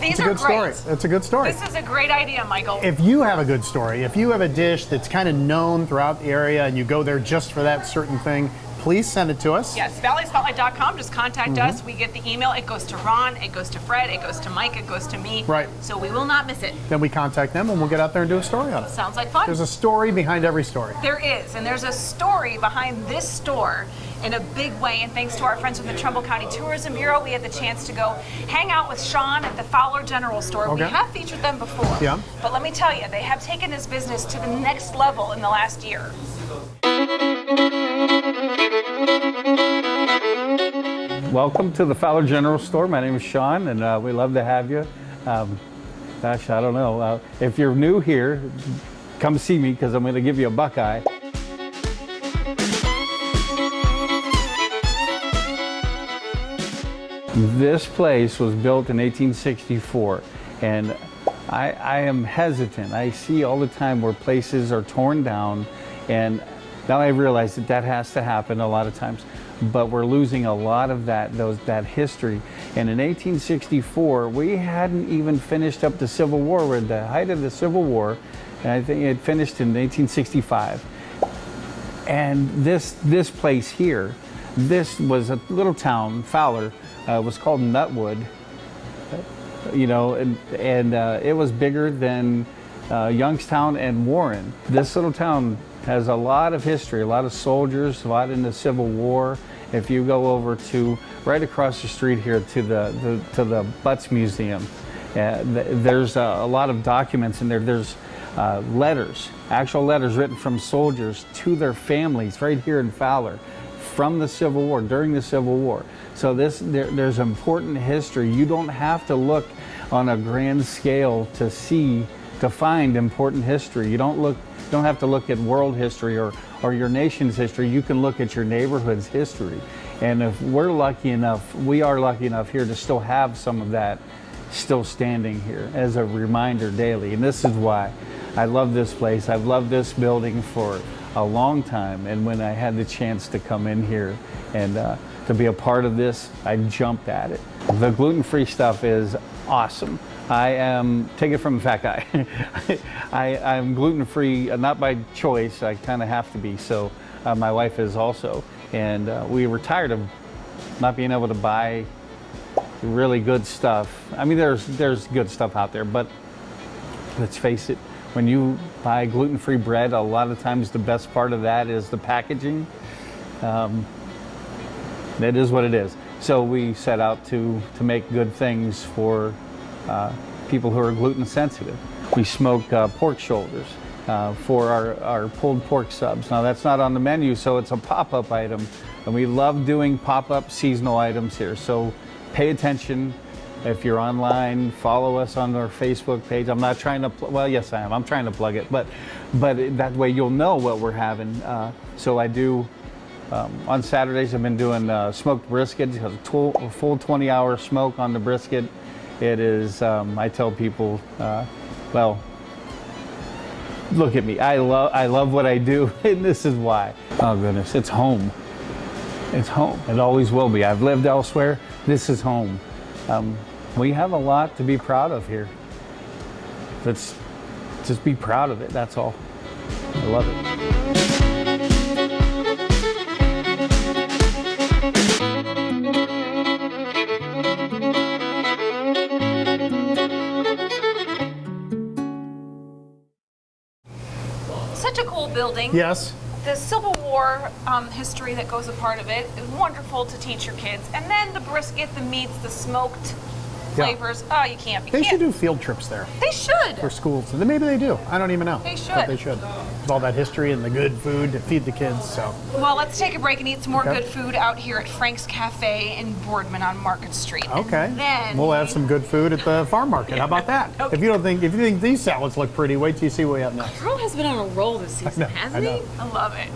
These It's a are good great. story. It's a good story. This is a great idea, Michael. If you have a good story, if you have a dish that's kind of known throughout the area and you go there just for that certain thing, please send it to us. Yes, valleyspotlight.com. Just contact us. We get the email. It goes to Ron. It goes to Fred. It goes to Mike. It goes to me. Right. So we will not miss it. Then we contact them and we'll get out there and do a story on it. Sounds like fun. There's a story behind every story. There is, and there's a story behind this store in a big way, and thanks to our friends from the Trumbull County Tourism Bureau, we had the chance to go hang out with Sean at the Fowler General Store. Okay. We have featured them before, Yeah. but let me tell you, they have taken this business to the next level in the last year. Welcome to the Fowler General Store. My name is Sean, and we love to have you. Gosh, I don't know. If you're new here, come see me because I'm going to give you a Buckeye. This place was built in 1864, and I am hesitant. I see all the time where places are torn down, and now I realize that has to happen a lot of times. But we're losing a lot of that history. And in 1864, we hadn't even finished up the Civil War. We're at the height of the Civil War, and I think it finished in 1865. And this place here, this was a little town, Fowler, was called Nutwood, you know, and it was bigger than Youngstown and Warren. This little town has a lot of history, a lot of soldiers, a lot in the Civil War. If you go over to right across the street here to the Butts Museum, there's a lot of documents in there. There's letters, actual letters written from soldiers to their families right here in Fowler from the Civil War, during the Civil War. So there's important history. You don't have to look on a grand scale to find important history. You don't have to look at world history or your nation's history. You can look at your neighborhood's history. And if we are lucky enough here to still have some of that still standing here as a reminder daily. And this is why I love this place. I've loved this building for a long time. And when I had the chance to come in here and to be a part of this, I jumped at it. The gluten-free stuff is awesome. I am, take it from a fat guy, I'm gluten-free, not by choice, I kind of have to be, so my wife is also. And we were tired of not being able to buy really good stuff. I mean, there's good stuff out there, but let's face it, when you buy gluten-free bread, a lot of times the best part of that is the packaging. That is what it is. So we set out to make good things for people who are gluten sensitive. We smoke pork shoulders for our pulled pork subs. Now that's not on the menu, so it's a pop-up item. And we love doing pop-up seasonal items here. So pay attention. If you're online, follow us on our Facebook page. I'm not trying to, well, yes I am. I'm trying to plug it, but that way you'll know what we're having. So I do, on Saturdays I've been doing smoked brisket, a full 20-hour smoke on the brisket. It is, I tell people, well, look at me. I love what I do, and this is why. Oh goodness, it's home. It's home. It always will be. I've lived elsewhere. This is home. We have a lot to be proud of here. Let's just be proud of it, that's all. I love it. Such a cool building. Yes. The Civil War history that goes a part of it is wonderful to teach your kids. And then the brisket, the meats, the smoked flavors. Oh, you can't. They should do field trips there They should. for schools. And maybe they do. I don't even know. They should. But they should. With all that history and the good food to feed the kids. So. Well, let's take a break and eat some more Okay. good food out here at Franks Café in Boardman on Market Street. Okay. And then We'll have some good food at the farm market. How about that? Okay. If you think these salads look pretty, wait till you see what we have next. Carl has been on a roll this season, know, hasn't I know. he? I love it.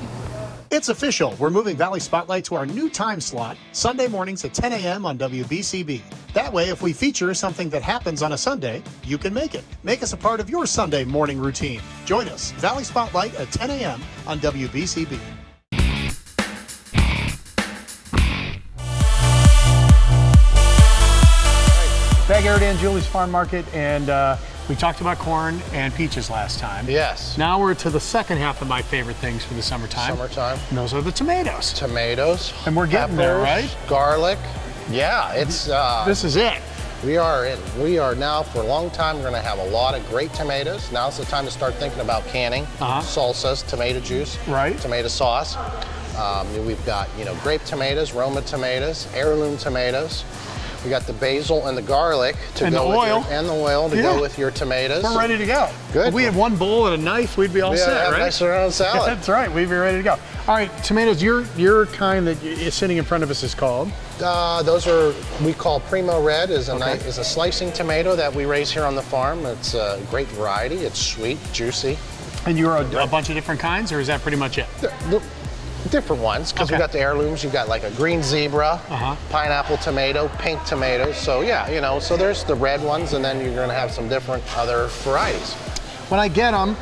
It's official. We're moving Valley Spotlight to our new time slot, Sunday mornings at 10 a.m. on WBCB. That way, if we feature something that happens on a Sunday, you can make it. Make us a part of your Sunday morning routine. Join us, Valley Spotlight at 10 a.m. on WBCB. Back here at Angiuli's Farm Market, and we talked about corn and peaches last time. Yes. Now we're to the second half of my favorite things for the summertime. And those are the tomatoes. Tomatoes. And we're getting there, right? Garlic. Yeah, it's. This is it. We are now, for a long time, we're going to have a lot of great tomatoes. Now's the time to start thinking about canning, salsas, tomato juice, tomato sauce. We've got, grape tomatoes, Roma tomatoes, heirloom tomatoes. We got the basil and the garlic to and go the with oil. and the oil to go with your tomatoes. We're ready to go. Good. If we had one bowl and a knife, we'd be all set, have right? a nice round salad. That's right. We'd be ready to go. All right, tomatoes. Your kind that is sitting in front of us is called. Those are we call Primo Red. Is a slicing tomato that we raise here on the farm. It's a great variety. It's sweet, juicy. And you're a bunch of different kinds, or is that pretty much it? Different ones, because we got the heirlooms. You've got like a green zebra, pineapple tomato, pink tomatoes. So yeah, so there's the red ones, and then you're going to have some different other varieties. When I get them,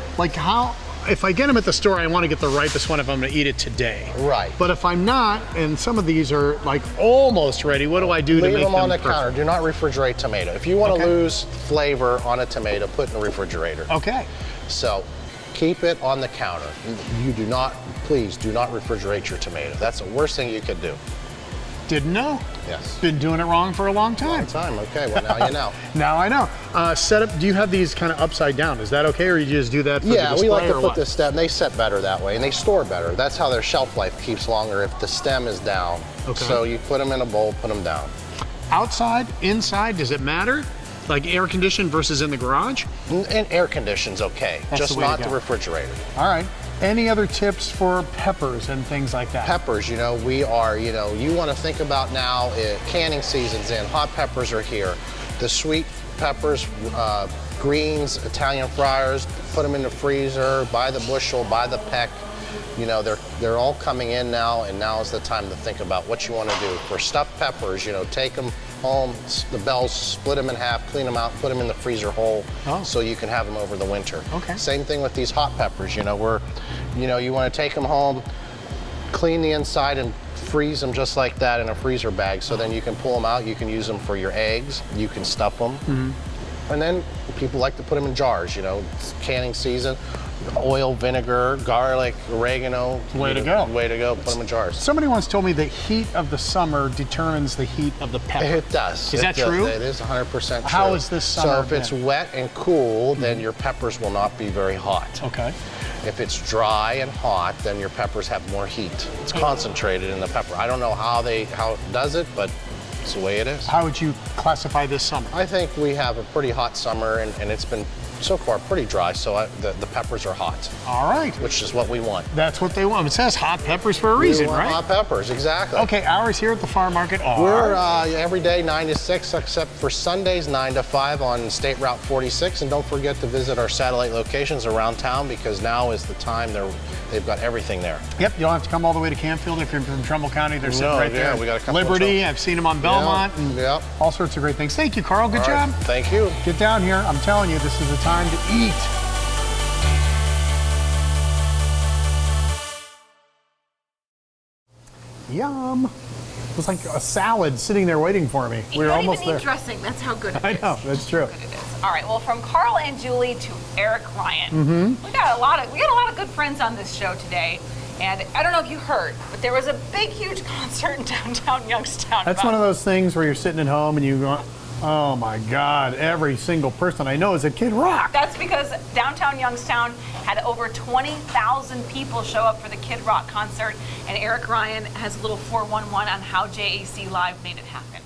if I get them at the store, I want to get the ripest one if I'm going to eat it today. Right. But if I'm not, and some of these are like almost ready, what do I do to make them Leave them on the perfect? counter. Do not refrigerate tomato. If you want to lose flavor on a tomato, put it in the refrigerator. Okay. So keep it on the counter. Please do not refrigerate your tomato. That's the worst thing you could do. Didn't know. Yes. Been doing it wrong for a long time. Long time. Okay. Well, now you know. Now I know. Setup. Do you have these kind of upside down? Is that okay, or you just do that for the display? We like to or put what? the stem. They set better that way, and they store better. That's how their shelf life keeps longer if the stem is down. Okay. So you put them in a bowl, put them down. Outside, inside, does it matter? Like air conditioned versus in the garage? And air condition's okay, That's just the way to not the go. refrigerator. All right. Any other tips for peppers and things like that? Peppers, we are, you want to think about now, canning season's in, hot peppers are here. The sweet peppers, greens, Italian friars, put them in the freezer, by the bushel, by the peck. They're all coming in now, and now is the time to think about what you want to do. For stuffed peppers, take them home, the bells, split them in half, clean them out, put them in the freezer whole, so you can have them over the winter. Okay. Same thing with these hot peppers. You want to take them home, clean the inside, and freeze them just like that in a freezer bag. So then you can pull them out. You can use them for your eggs. You can stuff them. Mm-hmm. And then people like to put them in jars. It's canning season. Oil, vinegar, garlic, oregano. Way to go. Way to go. Put them in jars. Somebody once told me the heat of the summer determines the heat of the pepper. It does. Is that true? It is 100% true. How is this summer? So if it's wet and cool, then your peppers will not be very hot. Okay. If it's dry and hot, then your peppers have more heat. It's concentrated in the pepper. I don't know how it does it, but it's the way it is. How would you classify this summer? I think we have a pretty hot summer, and it's been so far pretty dry, so the peppers are hot. All right. Which is what we want. That's what they want. It says hot peppers for a reason, We want right? hot peppers, exactly. Okay, hours here at the farm market are? We're every day 9 to 6, except for Sundays 9 to 5 on State Route 46. And don't forget to visit our satellite locations around town, because now is the time they've got everything there. Yep, you don't have to come all the way to Canfield if you're from Trumbull County. They're sitting right there. We got a couple of Liberty, trucks. I've seen them on Belmont, and all sorts of great things. Thank you, Carl. Good All right. job. Thank you. Get down here. I'm telling you, this is the time to eat. Yum. It was like a salad sitting there waiting for me. We were almost even there. need dressing. That's how good it is. I know, that's true. How good it is. All right. Well, from Carl and Julie to Eric Ryan, Mm-hmm. we got a lot of good friends on this show today. And I don't know if you heard, but there was a big, huge concert in downtown Youngstown. That's one of those things where you're sitting at home and you go, oh my God, every single person I know is at Kid Rock. That's because downtown Youngstown had over 20,000 people show up for the Kid Rock concert, and Eric Ryan has a little 411 on how JAC Live made it happen.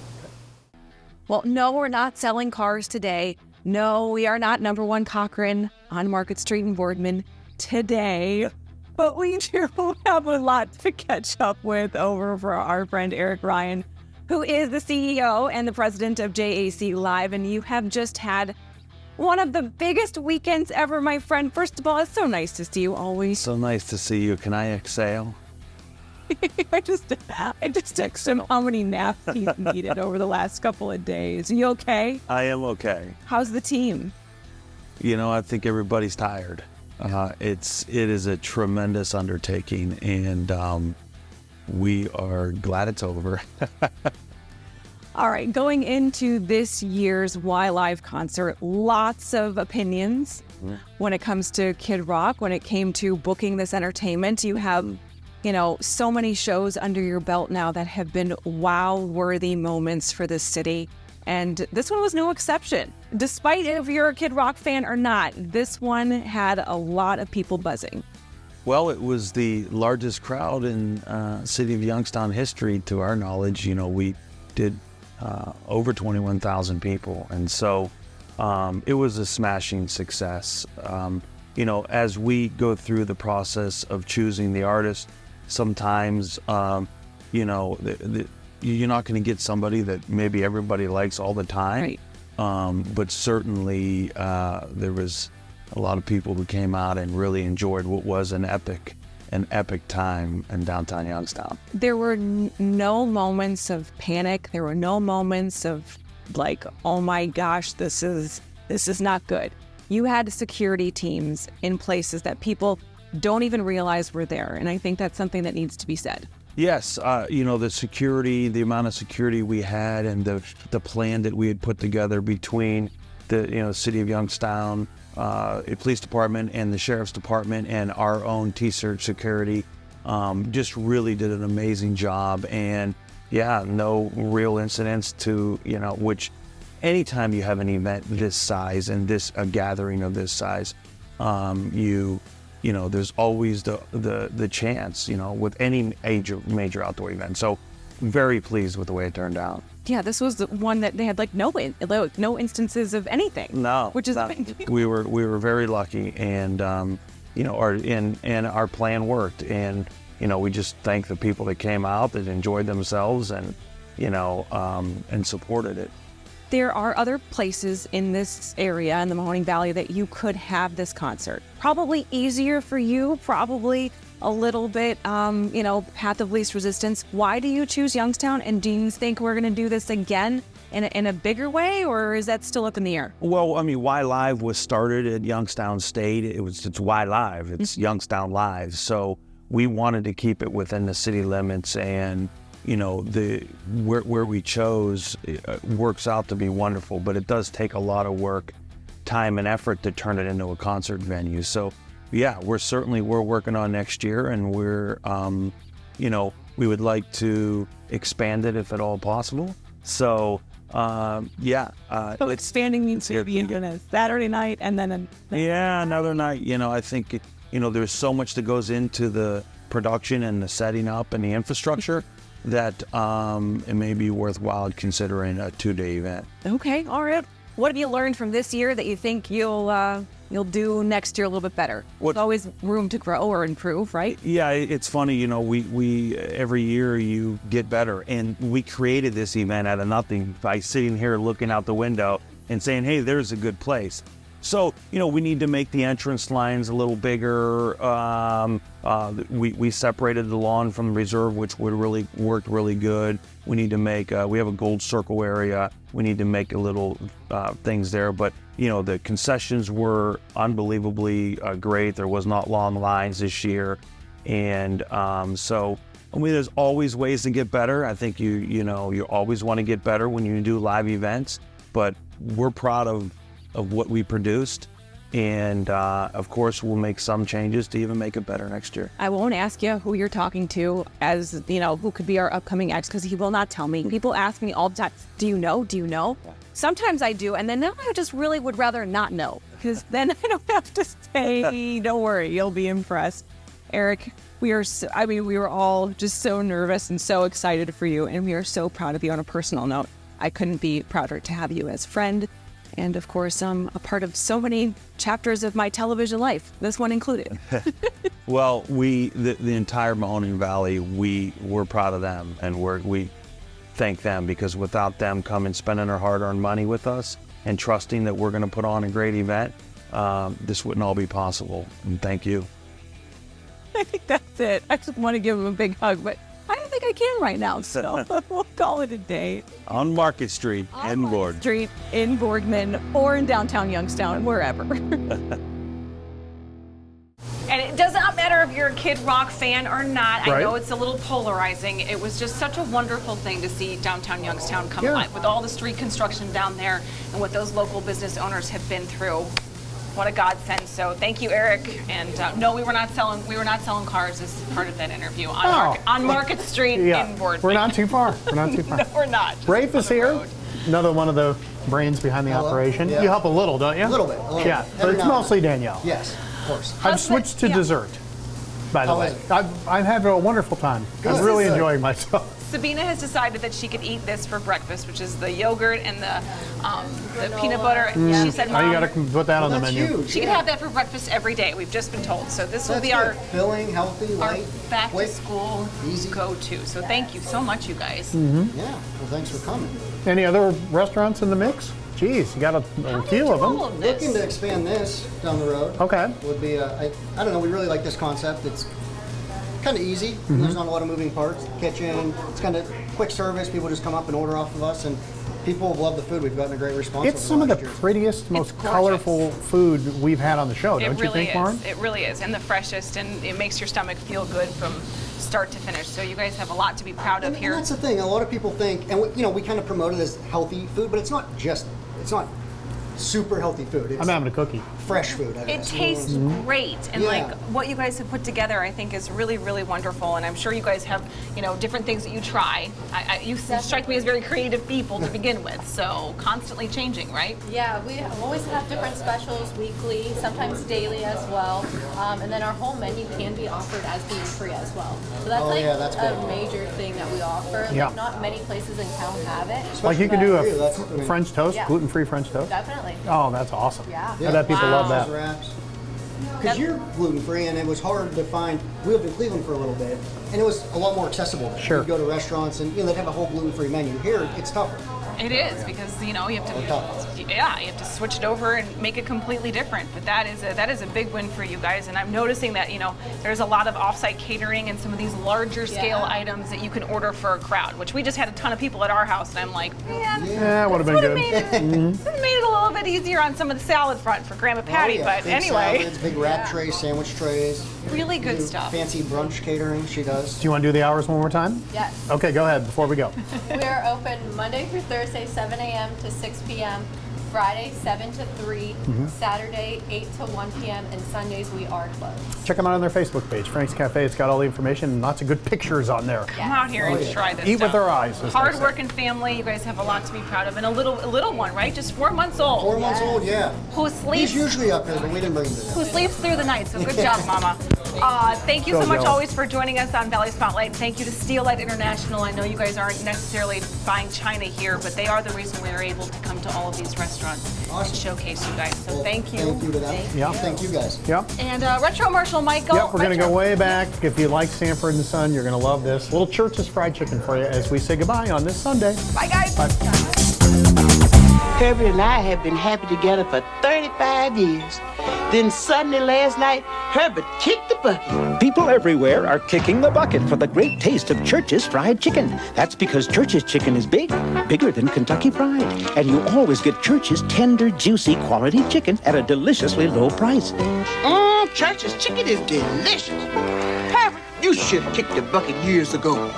Well, no, we're not selling cars today. No, we are not number 1 Cochran on Market Street in Boardman today. But we do have a lot to catch up with over for our friend Eric Ryan, who is the CEO and the president of JAC Live. And you have just had one of the biggest weekends ever, my friend. First of all, it's so nice to see you always. So nice to see you. Can I exhale? I just texted him how many naps he's needed over the last couple of days. Are you okay? I am okay. How's the team? You know, I think everybody's tired. It is a tremendous undertaking, and we are glad it's over. All right, going into this year's Y Live concert, lots of opinions when it comes to Kid Rock. When it came to booking this entertainment, you have, so many shows under your belt now that have been wow-worthy moments for this city. And this one was no exception. Despite if you're a Kid Rock fan or not, this one had a lot of people buzzing. Well, it was the largest crowd in City of Youngstown history, to our knowledge. We did over 21,000 people. And so it was a smashing success. As we go through the process of choosing the artist, sometimes, you're not going to get somebody that maybe everybody likes all the time. Right. But certainly there was a lot of people who came out and really enjoyed what was an epic time in downtown Youngstown. There were no moments of panic. There were no moments of like, oh my gosh, this is not good. You had security teams in places that people don't even realize were there. And I think that's something that needs to be said. Yes, the security, the amount of security we had, and the plan that we had put together between the City of Youngstown, police department, and the sheriff's department, and our own T-Search security, just really did an amazing job. And yeah, no real incidents to which anytime you have an event this size and a gathering of this size, there's always the chance, with any major outdoor event. So very pleased with the way it turned out. Yeah, this was the one that they had no instances of anything. No, which is a big deal. We were very lucky, and our plan worked, and we just thank the people that came out, that enjoyed themselves, and and supported it. There are other places in this area in the Mahoning Valley that you could have this concert. Probably easier for you, probably a little bit, path of least resistance. Why do you choose Youngstown? And do you think we're going to do this again in a bigger way, or is that still up in the air? Well, I mean, Y Live was started at Youngstown State. It's Y Live. It's Youngstown Live. So we wanted to keep it within the city limits, and where we chose works out to be wonderful, but it does take a lot of work, time, and effort to turn it into a concert venue. So yeah, we're working on next year, and we're we would like to expand it if at all possible. So so expanding means maybe doing a Saturday night and then another night. I think there's so much that goes into the production and the setting up and the infrastructure that it may be worthwhile considering a 2-day event. Okay, all right. What have you learned from this year that you think you'll do next year a little bit better? There's always room to grow or improve, right? Yeah, it's funny. We every year you get better, and we created this event out of nothing by sitting here looking out the window and saying, "Hey, there's a good place." So, we need to make the entrance lines a little bigger. We separated the lawn from the reserve, which worked really good. We need to make, we have a gold circle area. We need to make a little things there. But, the concessions were unbelievably great. There was not long lines this year. And so, there's always ways to get better. I think you always want to get better when you do live events. But we're proud of what we produced, and of course we'll make some changes to even make it better next year. I won't ask you who you're talking to as who could be our upcoming acts, because he will not tell me. People ask me all the time, do you know? Yeah. Sometimes I do, and then now I just really would rather not know, because then I don't have to say don't worry, you'll be impressed. Eric, we were all just so nervous and so excited for you, and we are so proud of you on a personal note. I couldn't be prouder to have you as a friend. And of course, a part of so many chapters of my television life, this one included. Well, the entire Mahoning Valley, we're proud of them, and we thank them, because without them coming, spending their hard-earned money with us and trusting that we're going to put on a great event, this wouldn't all be possible. And thank you. I think that's it. I just want to give him a big hug, but I don't think I can right now, so we'll call it a day. On Market Street in Boardman. Street in Boardman or in downtown Youngstown, wherever. And it does not matter if you're a Kid Rock fan or not. Right. I know it's a little polarizing. It was just such a wonderful thing to see downtown Youngstown come alive with all the street construction down there and what those local business owners have been through. What a godsend! So thank you, Eric. And no, we were not selling cars as part of that interview on Market Street in Boardman. We're not too far. We're not too far. No, we're not. Rafe is here. Another one of the brains behind the operation. Yeah. You help a little, don't you? A little bit. Yeah, but it's mostly Danielle. Yes, of course. I've switched to dessert, by the How way. is it? I've had a wonderful time. I'm really enjoying myself. Sabina has decided that she could eat this for breakfast, which is the yogurt and the peanut butter. She said, Now Mom, you got to put that on the menu. she could have that for breakfast every day. We've just been told. So this will be our filling, healthy, light, back to school go-to. So thank you so much, you guys. Mm-hmm. Yeah. Well, thanks for coming. Any other restaurants in the mix? Geez, you got a few of them. Looking to expand this down the road. Okay. Would be I don't know. We really like this concept. It's kind of easy. There's not a lot of moving parts. Kitchen. It's kind of quick service. People just come up and order off of us, and people have loved the food. We've gotten a great response. It's some of the prettiest, most colorful food we've had on the show, don't you think, Lauren? It really is, and the freshest, and it makes your stomach feel good from start to finish. So you guys have a lot to be proud of here. And that's the thing. A lot of people think, and we kind of promote it as healthy food, but it's not super healthy food. It's I'm having a cookie. Fresh food. It tastes great, and like what you guys have put together, I think is really, really wonderful. And I'm sure you guys have, different things that you try. You strike me as very creative people to begin with, so constantly changing, right? Yeah, we always have different specials weekly, sometimes daily as well. And then our whole menu can be offered as gluten-free as well. So that's a major thing that we offer. Yeah. Like, not many places in town have it. Like you can do a French toast, gluten-free French toast? Definitely. Oh, that's awesome. Yeah. I bet people love that. Because you're gluten-free, and it was hard to find. We lived in Cleveland for a little bit, and it was a lot more accessible. Sure. You'd go to restaurants, and they'd have a whole gluten-free menu. Here, it's tougher. It is, because you have to switch it over and make it completely different. But that is a big win for you guys, and I'm noticing that there's a lot of off-site catering and some of these larger scale items that you can order for a crowd. Which we just had a ton of people at our house, and I'm like, man, it would have been good. Made it a little bit easier on some of the salad front for Grandma Patty. But big anyway, salads, big wrap trays, sandwich trays. Really good stuff. Fancy brunch catering. She does. Do you want to do the hours one more time? Yes. Okay, go ahead before we go. We are open Monday through Thursday, 7 a.m. to 6 p.m. Friday, 7 to 3, Saturday, 8 to 1 p.m., and Sundays we are closed. Check them out on their Facebook page, Franks Café. It's got all the information and lots of good pictures on there. Come out here and try this. Eat with their eyes. Hard-working family. You guys have a lot to be proud of, and a little one, right? Just 4 months old. 4 months old, yeah. Who sleeps? He's usually up here, but we didn't bring him today. Who sleeps through the night? So good job, Mama. Thank you so much always for joining us on Valley Spotlight. Thank you to Steelite International. I know you guys aren't necessarily buying china here, but they are the reason we are able to come to all of these restaurants and showcase you guys. So thank you. Thank you to them. Thank you guys. Yep. And Retro Marshall Michael. Yep, we're going to go way back. If you like Sanford and Son, you're going to love this. Little Church's Fried Chicken for you as we say goodbye on this Sunday. Bye, guys. Bye. Herbert and I have been happy together for 35 years. Then suddenly last night, Herbert kicked the bucket. People everywhere are kicking the bucket for the great taste of Church's Fried Chicken. That's because Church's Chicken is big, bigger than Kentucky Fried. And you always get Church's tender, juicy, quality chicken at a deliciously low price. Church's Chicken is delicious. Herbert, you should have kicked the bucket years ago.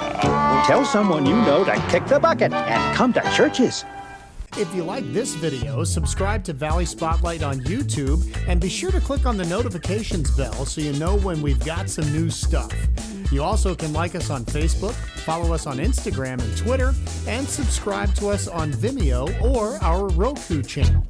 Tell someone you know to kick the bucket and come to Church's. If you like this video, subscribe to Valley Spotlight on YouTube and be sure to click on the notifications bell so you know when we've got some new stuff. You also can like us on Facebook, follow us on Instagram and Twitter, and subscribe to us on Vimeo or our Roku channel.